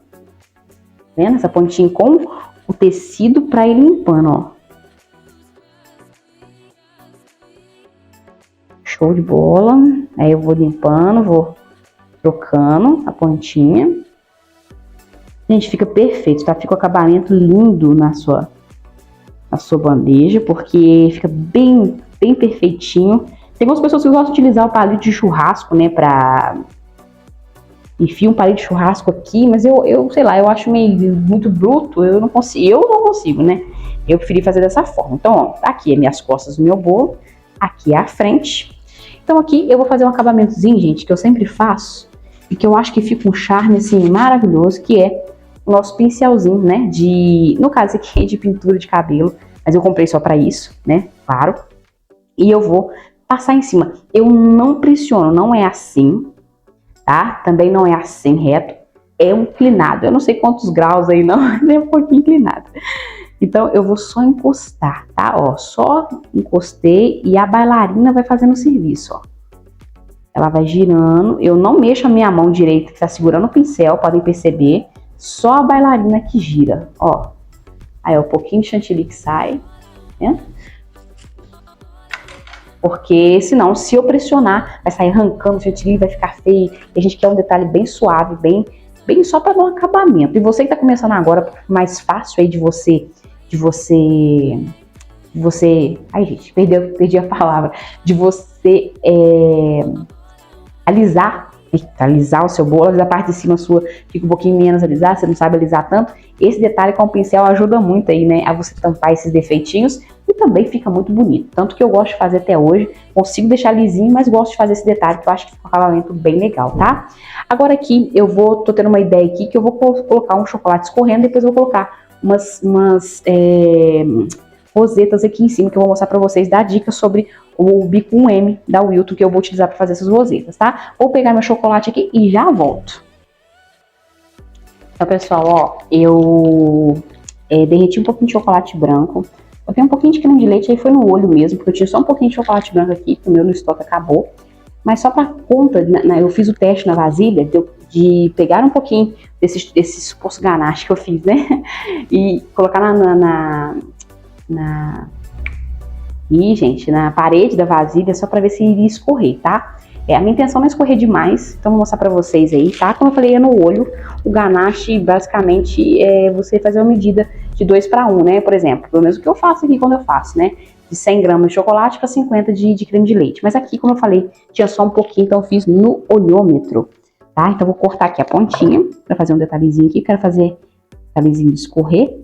vendo? Essa pontinha com o tecido para ir limpando, ó. Show de bola. Aí eu vou limpando, vou trocando a pontinha. Gente, fica perfeito, tá? Fica o acabamento lindo na sua bandeja, porque fica bem perfeitinho. Tem algumas pessoas que gostam de utilizar o palito de churrasco, né, enfio um palito de churrasco aqui, mas eu sei lá, eu acho muito bruto, eu não consigo, né? Eu preferi fazer dessa forma. Então, ó, aqui é minhas costas do meu bolo, aqui é a frente. Então aqui eu vou fazer um acabamentozinho, gente, que eu sempre faço, e que eu acho que fica um charme, assim, maravilhoso, que é o nosso pincelzinho, né, no caso aqui de pintura de cabelo, mas eu comprei só pra isso, né, claro, e eu vou passar em cima. Eu não pressiono, não é assim, tá, também não é assim reto, é inclinado, eu não sei quantos graus aí não, é um pouquinho inclinado. Então eu vou só encostar, tá, ó, só encostei e a bailarina vai fazendo o serviço, ó. Ela vai girando, eu não mexo a minha mão direita que tá segurando o pincel, podem perceber, só a bailarina que gira, ó. Aí, ó, um pouquinho de chantilly que sai, né? Porque, senão, se eu pressionar, vai sair arrancando o chantilly, vai ficar feio. E a gente quer um detalhe bem suave, bem só para dar um acabamento. E você que tá começando agora, mais fácil aí de você você... Ai, gente, perdi a palavra. De você alisar o seu bolo, às vezes a parte de cima sua fica um pouquinho menos alisada, você não sabe alisar tanto. Esse detalhe com o pincel ajuda muito aí, né, a você tampar esses defeitinhos e também fica muito bonito. Tanto que eu gosto de fazer até hoje, consigo deixar lisinho, mas gosto de fazer esse detalhe que eu acho que fica um acabamento bem legal, tá? Agora aqui tô tendo uma ideia aqui que eu vou colocar um chocolate escorrendo, depois eu vou colocar umas rosetas aqui em cima que eu vou mostrar pra vocês, dar dicas sobre o bico 1M da Wilton que eu vou utilizar para fazer essas rosetas, tá? Vou pegar meu chocolate aqui e já volto. Então, pessoal, ó, eu derreti um pouquinho de chocolate branco. Eu tenho um pouquinho de creme de leite, aí foi no olho mesmo, porque eu tinha só um pouquinho de chocolate branco aqui, que o meu no estoque acabou. Mas só para conta, eu fiz o teste na vasilha de pegar um pouquinho desse suposto ganache que eu fiz, né? E colocar na parede da vasilha, só para ver se iria escorrer, tá? A minha intenção não é escorrer demais, então vou mostrar pra vocês aí, tá? Como eu falei, é no olho. O ganache, basicamente, é você fazer uma medida de 2 para 1, né? Por exemplo, pelo menos o que eu faço aqui quando eu faço, né? De 100 gramas de chocolate para 50 de creme de leite. Mas aqui, como eu falei, tinha só um pouquinho, então eu fiz no olhômetro, tá? Então vou cortar aqui a pontinha para fazer um detalhezinho aqui. Quero fazer detalhezinho de escorrer.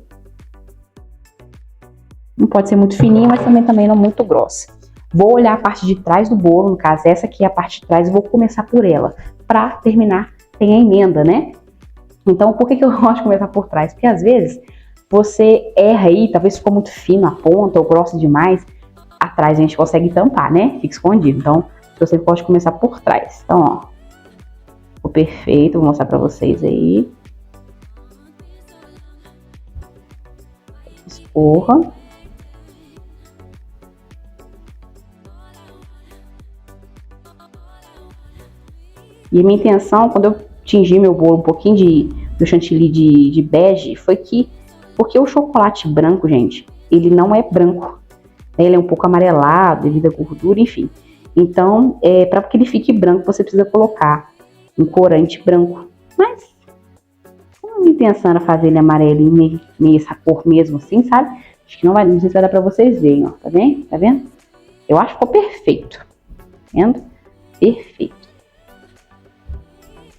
Não pode ser muito fininha, mas também não muito grossa. Vou olhar a parte de trás do bolo, no caso, essa aqui é a parte de trás, e vou começar por ela. Pra terminar, tem a emenda, né? Então, por que eu gosto de começar por trás? Porque às vezes você erra aí, talvez ficou muito fino a ponta ou grossa demais. Atrás a gente consegue tampar, né? Fica escondido. Então, você pode começar por trás. Então, ó. Ficou perfeito, vou mostrar pra vocês aí. Escorra. E a minha intenção, quando eu tingi meu bolo um pouquinho do chantilly de bege, foi porque o chocolate branco, gente, ele não é branco. Ele é um pouco amarelado devido à gordura, enfim. Então, para que ele fique branco, você precisa colocar um corante branco. Mas, como a minha intenção era fazer ele amarelinho, meio essa cor mesmo assim, sabe? Acho que não sei se vai dar pra vocês verem, ó. Tá vendo? Tá vendo? Eu acho que ficou perfeito. Tá vendo? Perfeito.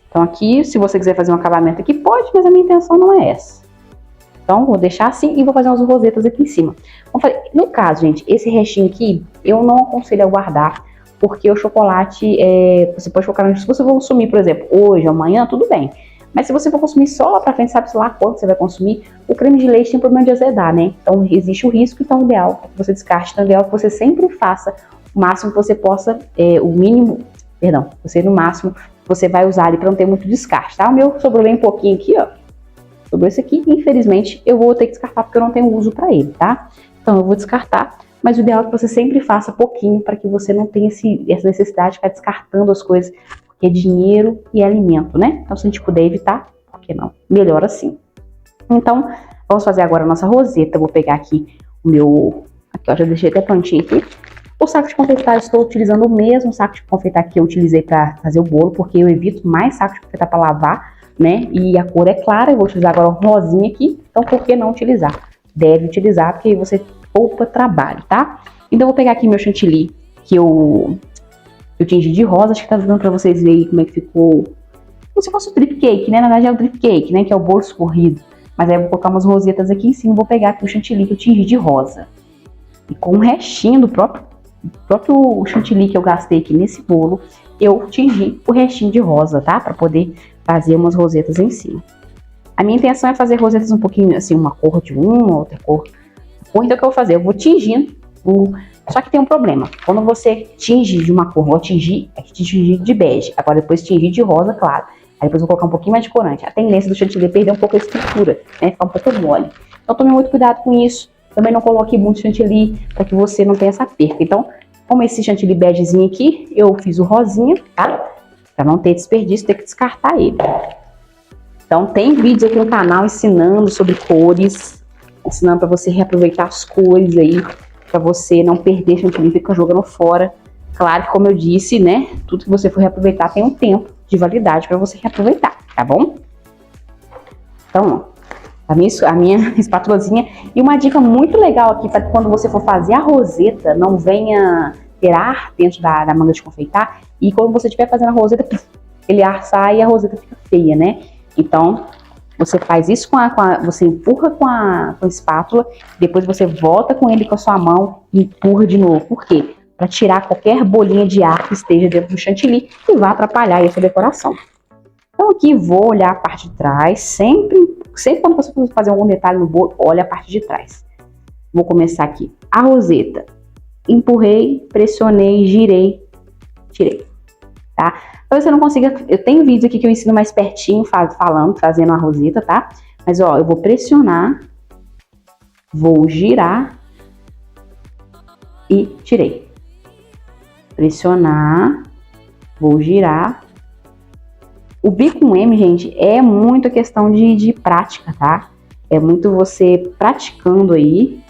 Então aqui, se você quiser fazer um acabamento aqui, pode, mas a minha intenção não é essa. Então, vou deixar assim e vou fazer umas rosetas aqui em cima. Como eu falei, no caso, gente, esse restinho aqui, eu não aconselho a guardar, porque o chocolate, você pode colocar, se você for consumir, por exemplo, hoje, amanhã, tudo bem. Mas se você for consumir só lá pra frente, sabe-se lá quanto você vai consumir, o creme de leite tem problema de azedar, né? Então, existe o risco, então o ideal é que você descarte, então o ideal é que você sempre faça o máximo que você possa, você no máximo, você vai usar ali para não ter muito descarte, tá? O meu sobrou bem pouquinho aqui, ó. Sobrou esse aqui, infelizmente eu vou ter que descartar porque eu não tenho uso para ele, tá? Então eu vou descartar, mas o ideal é que você sempre faça pouquinho para que você não tenha essa necessidade de ficar descartando as coisas, porque é dinheiro e é alimento, né? Então se a gente puder evitar, por que não? Melhor assim. Então, vamos fazer agora a nossa roseta. Eu vou pegar aqui o meu... Aqui, ó, já deixei até prontinho aqui. O saco de confeitar, eu estou utilizando o mesmo saco de confeitar que eu utilizei para fazer o bolo, porque eu evito mais saco de confeitar para lavar, né? E a cor é clara, eu vou utilizar agora um rosinha aqui, então por que não utilizar? Deve utilizar, porque você poupa trabalho, tá? Então eu vou pegar aqui meu chantilly, que eu tingi de rosa, acho que tá dando para vocês verem como é que ficou, como se fosse o drip cake, né? Na verdade é o drip cake, né? Que é o bolo escorrido. Mas aí eu vou colocar umas rosetas aqui em cima, vou pegar aqui o chantilly que eu tingi de rosa. E com o restinho do próprio chantilly que eu gastei aqui nesse bolo, eu tingi o restinho de rosa, tá? Pra poder fazer umas rosetas em cima. A minha intenção é fazer rosetas um pouquinho, assim, uma cor de uma, outra cor. Então o que eu vou fazer? Eu vou tingindo, só que tem um problema. Quando você tinge de uma cor, vou tingir de bege, agora depois tingir de rosa, claro. Aí depois eu vou colocar um pouquinho mais de corante. A tendência do chantilly é perder um pouco a estrutura, né? Ficar um pouco mole. Então tome muito cuidado com isso. Também não coloque muito chantilly para que você não tenha essa perca. Então, como esse chantilly begezinho aqui, eu fiz o rosinha, tá? Para não ter desperdício, ter que descartar ele. Então, tem vídeos aqui no canal ensinando sobre cores, ensinando para você reaproveitar as cores aí, para você não perder chantilly e ficar jogando fora. Claro que, como eu disse, né? Tudo que você for reaproveitar tem um tempo de validade para você reaproveitar, tá bom? Então, ó. a minha espátulazinha. E uma dica muito legal aqui para quando você for fazer a roseta, não venha ter ar dentro da manga de confeitar. E quando você estiver fazendo a roseta, aquele ar sai e a roseta fica feia, né? Então, você faz isso você empurra com a espátula, depois você volta com ele com a sua mão e empurra de novo. Por quê? Para tirar qualquer bolinha de ar que esteja dentro do chantilly e vai atrapalhar aí a sua decoração. Então aqui vou olhar a parte de trás, sempre quando você for fazer algum detalhe no bolo, olha a parte de trás. Vou começar aqui. A roseta. Empurrei, pressionei, girei, tirei. Tá? Talvez você não consiga, eu tenho vídeo aqui que eu ensino mais pertinho, fazendo a roseta, tá? Mas ó, eu vou pressionar, vou girar e tirei. Pressionar, vou girar. O bico M, gente, é muito questão de prática, tá? É muito você praticando aí.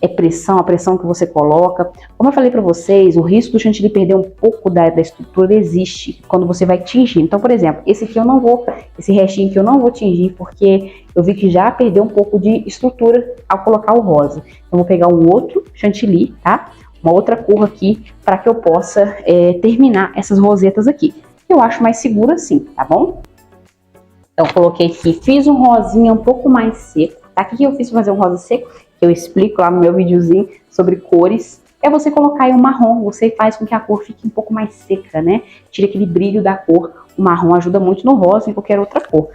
É pressão, a pressão que você coloca. Como eu falei pra vocês, o risco do chantilly perder um pouco da estrutura existe quando você vai tingir. Então, por exemplo, esse restinho aqui eu não vou tingir porque eu vi que já perdeu um pouco de estrutura ao colocar o rosa. Então, vou pegar um outro chantilly, tá? Uma outra cor aqui para que eu possa terminar essas rosetas aqui. Eu acho mais seguro assim, tá bom? Então, coloquei aqui, fiz um rosinha um pouco mais seco. Tá? O que eu fiz para fazer um rosa seco? Eu explico lá no meu videozinho sobre cores. É você colocar aí um marrom, você faz com que a cor fique um pouco mais seca, né? Tira aquele brilho da cor. O marrom ajuda muito no rosa e em qualquer outra cor.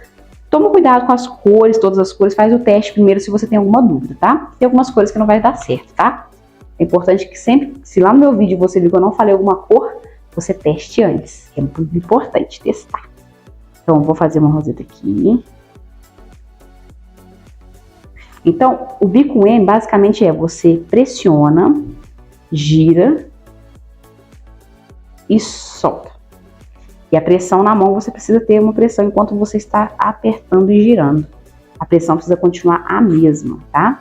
Toma cuidado com as cores, todas as cores. Faz o teste primeiro se você tem alguma dúvida, tá? Tem algumas cores que não vai dar certo, tá? É importante que sempre, se lá no meu vídeo você viu que eu não falei alguma cor, você teste antes. É muito importante testar. Então, vou fazer uma roseta aqui. Então, o bico M basicamente você pressiona, gira e solta. E a pressão na mão, você precisa ter uma pressão enquanto você está apertando e girando. A pressão precisa continuar a mesma, tá?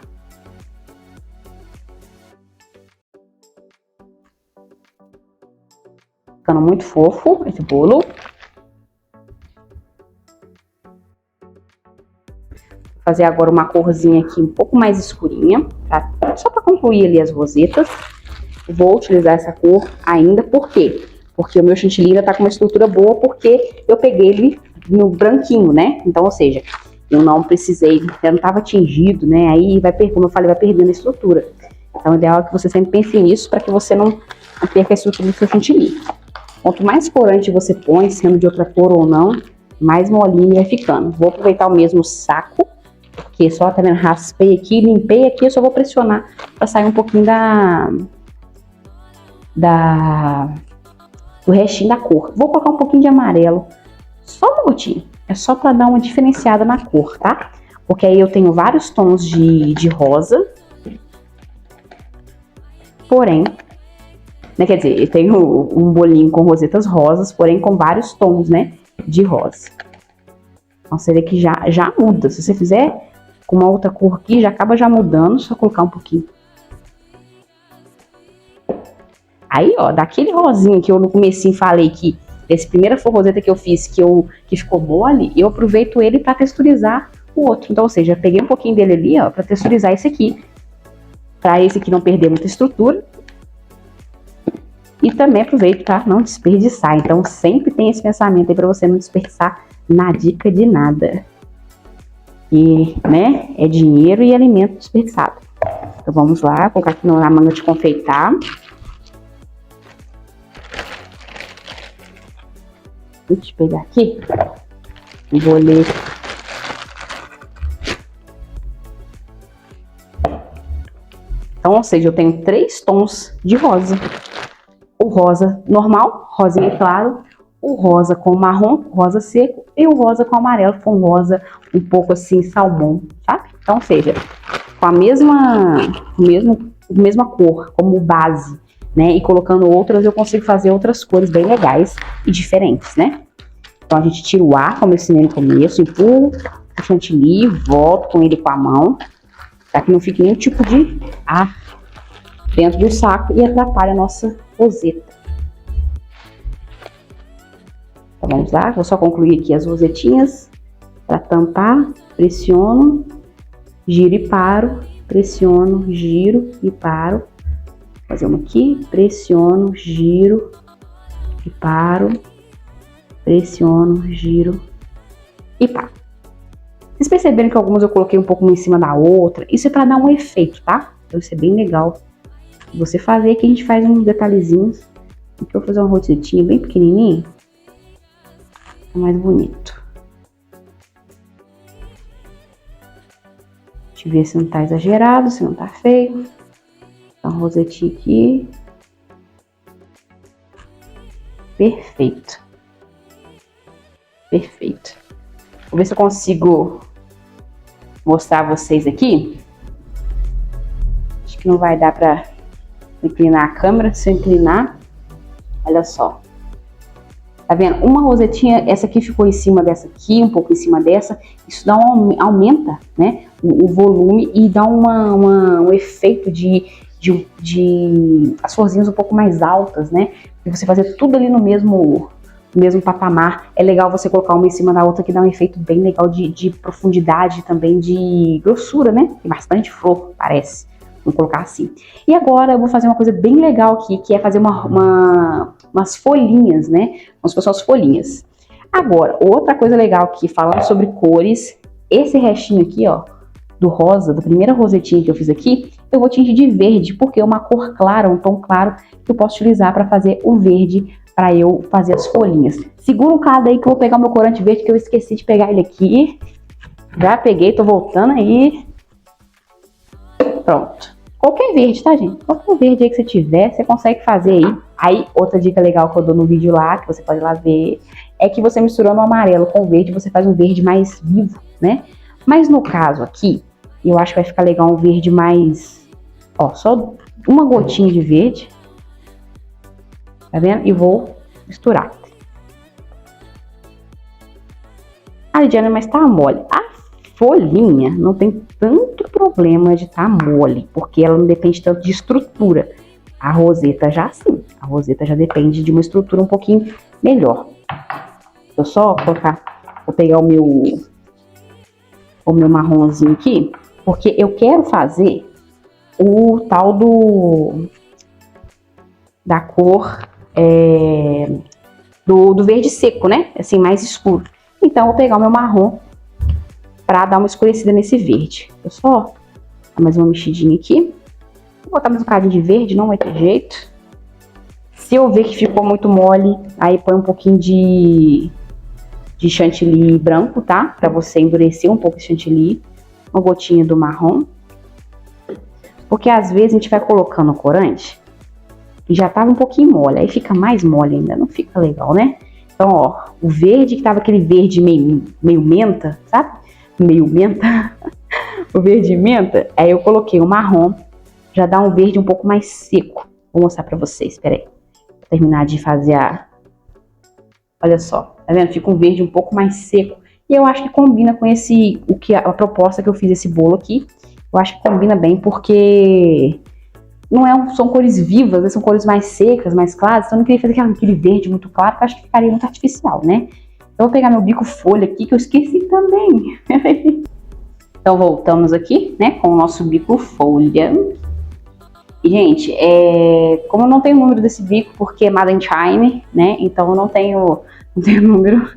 Ficando muito fofo esse bolo. Fazer agora uma corzinha aqui um pouco mais escurinha, só para concluir ali as rosetas. Vou utilizar essa cor ainda, por quê? Porque o meu chantilly ainda tá com uma estrutura boa, porque eu peguei ele no branquinho, né? Então, ou seja, eu não precisei, eu não tava tingido, né? Aí vai, como eu falei, vai perdendo a estrutura. Então, o ideal é que você sempre pense nisso, para que você não perca a estrutura do seu chantilly. Quanto mais corante você põe, sendo de outra cor ou não, mais molinho vai ficando. Vou aproveitar o mesmo saco, porque só, tá vendo, raspei aqui, limpei aqui, eu só vou pressionar para sair um pouquinho do restinho da cor. Vou colocar um pouquinho de amarelo, só um gotinho, é só para dar uma diferenciada na cor, tá? Porque aí eu tenho vários tons de rosa, porém, né, quer dizer, eu tenho um bolinho com rosetas rosas, porém com vários tons, né, de rosa. Então, você vê que já muda. Se você fizer com uma outra cor aqui, já acaba já mudando. Só colocar um pouquinho. Aí, ó, daquele rosinho que eu no comecinho falei que essa primeira roseta que eu fiz, que ficou mole, eu aproveito ele para texturizar o outro. Então, ou seja, eu peguei um pouquinho dele ali, ó, para texturizar esse aqui. Para esse aqui não perder muita estrutura. E também aproveito para não desperdiçar. Então, sempre tem esse pensamento aí para você não desperdiçar na dica de nada. E, né, é dinheiro e alimento desperdiçado. Então, vamos lá, colocar aqui na manga de confeitar. Deixa eu pegar aqui. Vou ler. Então, ou seja, eu tenho 3 tons de rosa. O rosa normal, rosinha claro, o rosa com marrom, rosa seco, e o rosa com amarelo, com rosa um pouco assim, salmão, sabe? Então, ou seja, com a mesma cor como base, né? E colocando outras, eu consigo fazer outras cores bem legais e diferentes, né? Então, a gente tira o ar, como eu ensinei no começo, empurro o chantilly, volto com ele com a mão, para que não fique nenhum tipo de ar dentro do saco e atrapalha a nossa roseta. Então, vamos lá, vou só concluir aqui as rosetinhas para tampar, pressiono giro e paro, pressiono, giro e paro. Vou fazer uma aqui, pressiono, giro e paro, pressiono, giro e paro. Vocês perceberam que algumas eu coloquei um pouco uma em cima da outra? Isso é para dar um efeito, tá? Então isso é bem legal você fazer. Aqui a gente faz uns detalhezinhos. Aqui eu vou fazer uma rosetinha bem pequenininha, fica mais bonito. Deixa eu ver se não tá exagerado, se não tá feio. Então, uma rosetinha aqui. Perfeito. Perfeito. Vou ver se eu consigo mostrar a vocês aqui. Acho que não vai dar pra inclinar a câmera. Se eu inclinar, olha só. Tá vendo? Uma rosetinha, essa aqui ficou em cima dessa aqui, um pouco em cima dessa. Isso dá aumenta, né, o volume e dá um efeito de as florzinhas um pouco mais altas, né? E você fazer tudo ali no mesmo patamar. É legal você colocar uma em cima da outra, que dá um efeito bem legal de profundidade, também de grossura, né? Tem bastante flor, parece. Vamos colocar assim. E agora eu vou fazer uma coisa bem legal aqui, que é fazer umas folhinhas, né? Como se fossem as folhinhas. Agora, outra coisa legal aqui, falando sobre cores, esse restinho aqui, ó, do rosa, da primeira rosetinha que eu fiz aqui, eu vou tingir de verde, porque é uma cor clara, um tom claro, que eu posso utilizar para fazer o verde, para eu fazer as folhinhas. Segura um cada aí que eu vou pegar o meu corante verde, que eu esqueci de pegar ele aqui. Já peguei, tô voltando aí. Pronto. Qualquer verde, tá, gente? Qualquer verde aí que você tiver, você consegue fazer aí. Aí, outra dica legal que eu dou no vídeo lá, que você pode ir lá ver, é que você misturando o amarelo com o verde, você faz um verde mais vivo, né? Mas no caso aqui, eu acho que vai ficar legal um verde mais... Ó, só uma gotinha de verde. Tá vendo? E vou misturar. Ah, Lidiana, mas tá mole. A folhinha não tem tanto problema de tá mole, porque ela não depende tanto de estrutura. A roseta já sim. A roseta já depende de uma estrutura um pouquinho melhor. Eu só colocar... Vou pegar o meu marronzinho aqui, porque eu quero fazer o tal da cor do verde seco, né? Assim, mais escuro. Então, eu vou pegar o meu marrom para dar uma escurecida nesse verde. Eu só dar mais uma mexidinha aqui. Vou botar mais um bocadinho de verde, não vai ter jeito. Se eu ver que ficou muito mole, aí põe um pouquinho de chantilly branco, tá? Pra você endurecer um pouco esse chantilly. Uma gotinha do marrom. Porque às vezes a gente vai colocando o corante e já tava um pouquinho mole. Aí fica mais mole ainda, não fica legal, né? Então, ó, o verde que tava aquele verde meio menta, sabe? Meio menta. O verde menta. Aí eu coloquei o marrom. Já dá um verde um pouco mais seco. Vou mostrar pra vocês, espera aí. Vou terminar de fazer a... Olha só, tá vendo? Fica um verde um pouco mais seco. E eu acho que combina com a proposta que eu fiz esse bolo aqui. Eu acho que combina bem, porque são cores vivas, né? São cores mais secas, mais claras. Então eu não queria fazer aquele verde muito claro, que eu acho que ficaria muito artificial, né? Então eu vou pegar meu bico folha aqui, que eu esqueci também. Então voltamos aqui, né, com o nosso bico folha. E, gente, como eu não tenho o número desse bico, porque é Made in China, né? Então eu não tenho número.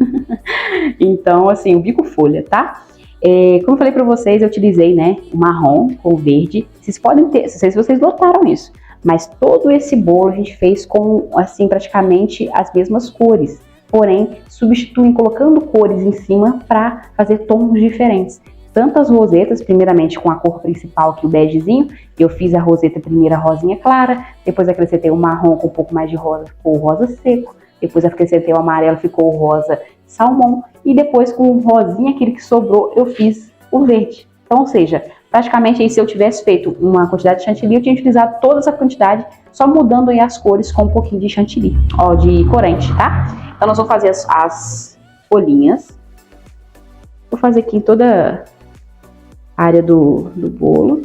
Então, assim, o bico folha, tá? Como eu falei pra vocês, eu utilizei, né, o marrom com o verde. Vocês podem ter, não sei se vocês notaram isso, mas todo esse bolo a gente fez com, assim, praticamente as mesmas cores. Porém, substituem colocando cores em cima para fazer tons diferentes. Tanto as rosetas, primeiramente com a cor principal aqui, o begezinho, eu fiz a roseta primeira rosinha clara, depois acrescentei o marrom com um pouco mais de rosa, ficou o rosa seco, depois acrescentei o amarelo, ficou o rosa salmão, e depois com o rosinha, aquele que sobrou, eu fiz o verde. Então, ou seja, praticamente aí, se eu tivesse feito uma quantidade de chantilly, eu tinha utilizado toda essa quantidade, só mudando aí as cores com um pouquinho de chantilly, ó, de corante, tá? Então nós vamos fazer as folhinhas. Vou fazer aqui em toda a área do bolo.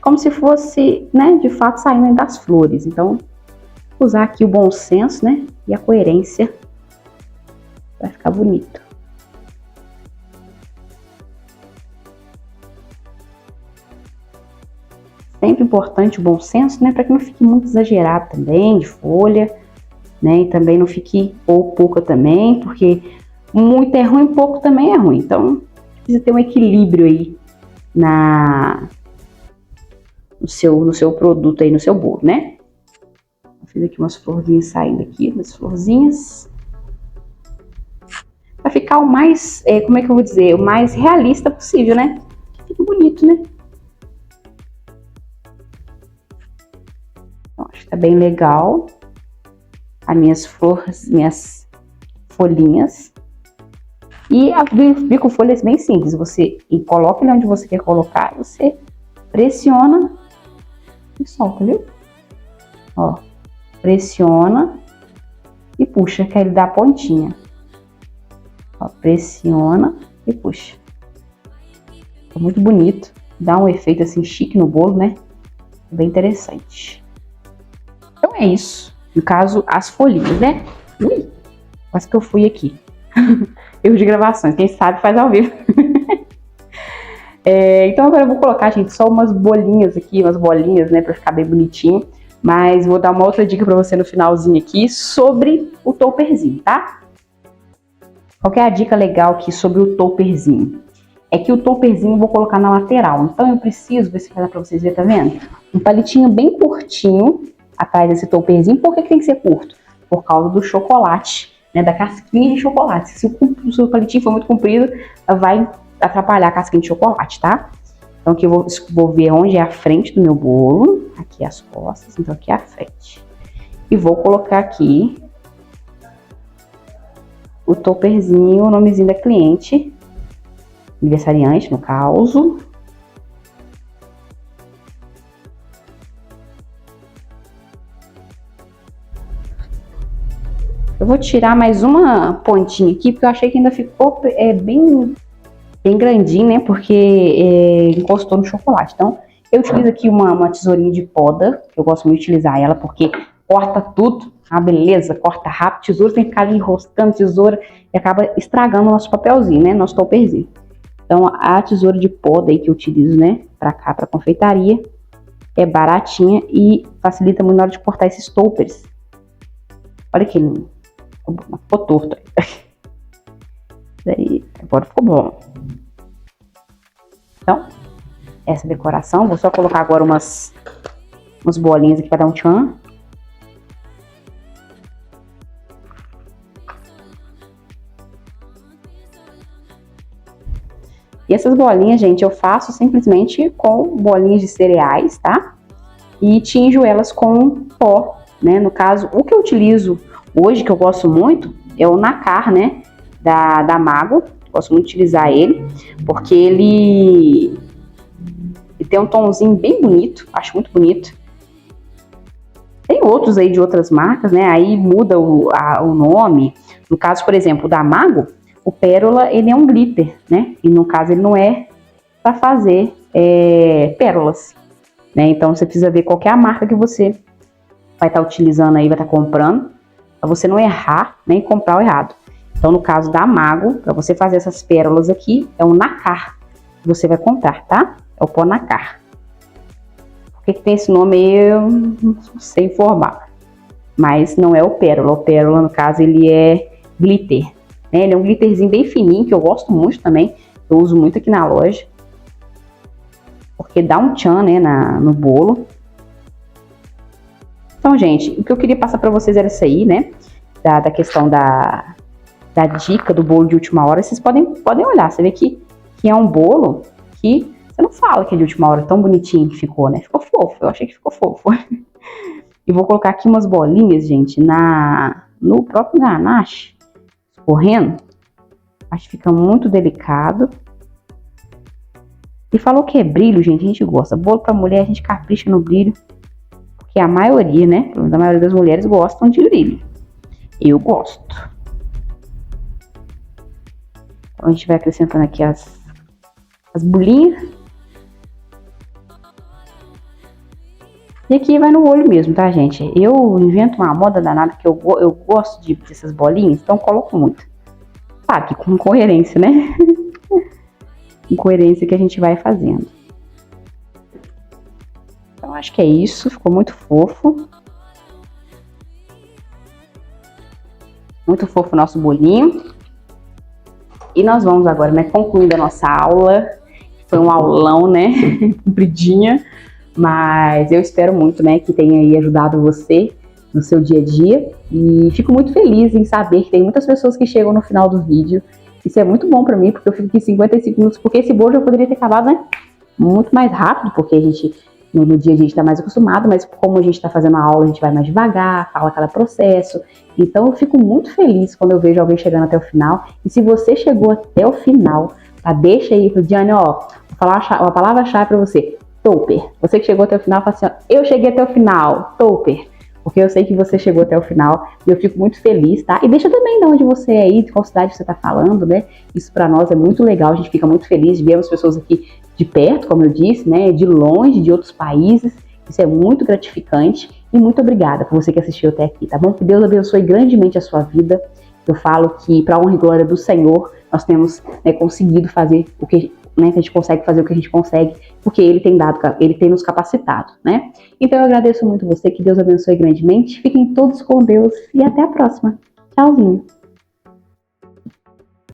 Como se fosse, né, de fato saindo das flores. Então, usar aqui o bom senso, né, e a coerência. Vai ficar bonito. importante o bom senso, né? Para que não fique muito exagerado também de folha, né? E também não fique pouca também, porque muito é ruim, pouco também é ruim. Então, precisa ter um equilíbrio aí no seu produto aí, no seu bolo, né? Eu fiz aqui umas florzinhas saindo aqui, umas florzinhas. Pra ficar o mais, como é que eu vou dizer, o mais realista possível, né? Fica bonito, né? Então, acho que tá bem legal. As minhas flores, minhas folhinhas. E vir com folhas bem simples. Você coloca ele onde você quer colocar, você pressiona e solta, viu? Ó, pressiona e puxa, que ele dá a pontinha. Ó, pressiona e puxa. Fica muito bonito. Dá um efeito assim chique no bolo, né? Bem interessante. Então é isso. No caso, as folhinhas, né? Ui, quase que eu fui aqui. Erro de gravações, quem sabe faz ao vivo. Então agora eu vou colocar, gente, só umas bolinhas aqui, umas bolinhas, né, pra ficar bem bonitinho. Mas vou dar uma outra dica pra você no finalzinho aqui sobre o topperzinho, tá? Qual que é a dica legal aqui sobre o topperzinho? É que o topperzinho eu vou colocar na lateral. Então eu preciso, ver se vai dar pra vocês verem, tá vendo? Um palitinho bem curtinho atrás desse topperzinho. Por que tem que ser curto? Por causa do chocolate, né, da casquinha de chocolate. Se o seu palitinho for muito comprido, vai atrapalhar a casquinha de chocolate, tá? Então aqui eu vou ver onde é a frente do meu bolo. Aqui as costas, então aqui é a frente. E vou colocar aqui o topperzinho, o nomezinho da cliente, aniversariante no caso. Eu vou tirar mais uma pontinha aqui, porque eu achei que ainda ficou bem grandinho, né? Porque encostou no chocolate. Então, eu utilizo aqui uma tesourinha de poda, que eu gosto muito de utilizar ela, porque corta tudo. Ah, beleza, corta rápido. Tesoura tem que ficar ali enroscando tesoura e acaba estragando o nosso papelzinho, né? Nosso topperzinho. Então, a tesoura de poda aí que eu utilizo, né? Pra cá, pra confeitaria, é baratinha e facilita muito na hora de cortar esses toppers. Olha aqui, ficou torto. Daí, agora ficou bom. Então, essa decoração, vou só colocar agora umas bolinhas aqui para dar um tchan. E essas bolinhas, gente, eu faço simplesmente com bolinhas de cereais, tá? E tinjo elas com pó, né? No caso, o que eu utilizo hoje, que eu gosto muito, é o Nacar, né? Da Mago. Gosto muito de utilizar ele, porque ele tem um tomzinho bem bonito, acho muito bonito. Tem outros aí de outras marcas, né? Aí muda o nome. No caso, por exemplo, da Mago, o Pérola, ele é um glitter, né? E no caso, ele não é para fazer pérolas, né? Então, você precisa ver qual que é a marca que você vai estar utilizando aí, vai estar comprando, para você não errar, nem comprar o errado. Então, no caso da Mago, para você fazer essas pérolas aqui, é um Nacar que você vai comprar, tá? É o pó Nacar. Por que tem esse nome aí, eu não sei informar. Mas não é o Pérola. O Pérola, no caso, ele é glitter, né? Ele é um glitterzinho bem fininho, que eu gosto muito também. Eu uso muito aqui na loja. Porque dá um tchan, né, no bolo. Então, gente, o que eu queria passar para vocês era isso aí, né? Da questão da dica do bolo de última hora. Vocês podem olhar, você vê que é um bolo que você não fala que é de última hora, tão bonitinho que ficou, né? Ficou fofo, eu achei que ficou fofo. E vou colocar aqui umas bolinhas, gente, no próprio ganache, escorrendo. Acho que fica muito delicado. E falou que é brilho, gente, a gente gosta. Bolo pra mulher, a gente capricha no brilho. Porque a maioria, né? Pelo menos a maioria das mulheres gostam de brilho. Eu gosto. Então a gente vai acrescentando aqui as bolinhas. E aqui vai no olho mesmo, tá, gente? Eu invento uma moda danada que eu gosto dessas bolinhas, então coloco muito. Claro que com coerência, né? Com coerência que a gente vai fazendo. Então Então, acho que é isso. Ficou muito fofo. Muito fofo o nosso bolinho. E nós vamos agora, né, concluindo a nossa aula. Foi um aulão, né, compridinha. Mas eu espero muito, né, que tenha aí ajudado você no seu dia a dia. E fico muito feliz em saber que tem muitas pessoas que chegam no final do vídeo. Isso é muito bom pra mim, porque eu fico aqui 55 minutos, porque esse bolo já poderia ter acabado, né, muito mais rápido, porque a gente, no dia a dia, a gente tá mais acostumado, mas como a gente tá fazendo a aula, a gente vai mais devagar, fala cada processo. Então eu fico muito feliz quando eu vejo alguém chegando até o final. E se você chegou até o final, tá, deixa aí pro Diane, ó, vou falar uma palavra-chave pra você. Topper. Você que chegou até o final, fala assim, ó, eu cheguei até o final, Topper. Porque eu sei que você chegou até o final e eu fico muito feliz, tá? E deixa também de onde você é aí, de qual cidade você tá falando, né? Isso pra nós é muito legal, a gente fica muito feliz de ver as pessoas aqui de perto, como eu disse, né? De longe, de outros países. Isso é muito gratificante e muito obrigada por você que assistiu até aqui, tá bom? Que Deus abençoe grandemente a sua vida. Eu falo que, para honra e glória do Senhor, nós temos, né, conseguido fazer o que, né, que a gente consegue fazer o que a gente consegue, porque Ele tem nos capacitado, né? Então eu agradeço muito você, que Deus abençoe grandemente. Fiquem todos com Deus e até a próxima. Tchauzinho.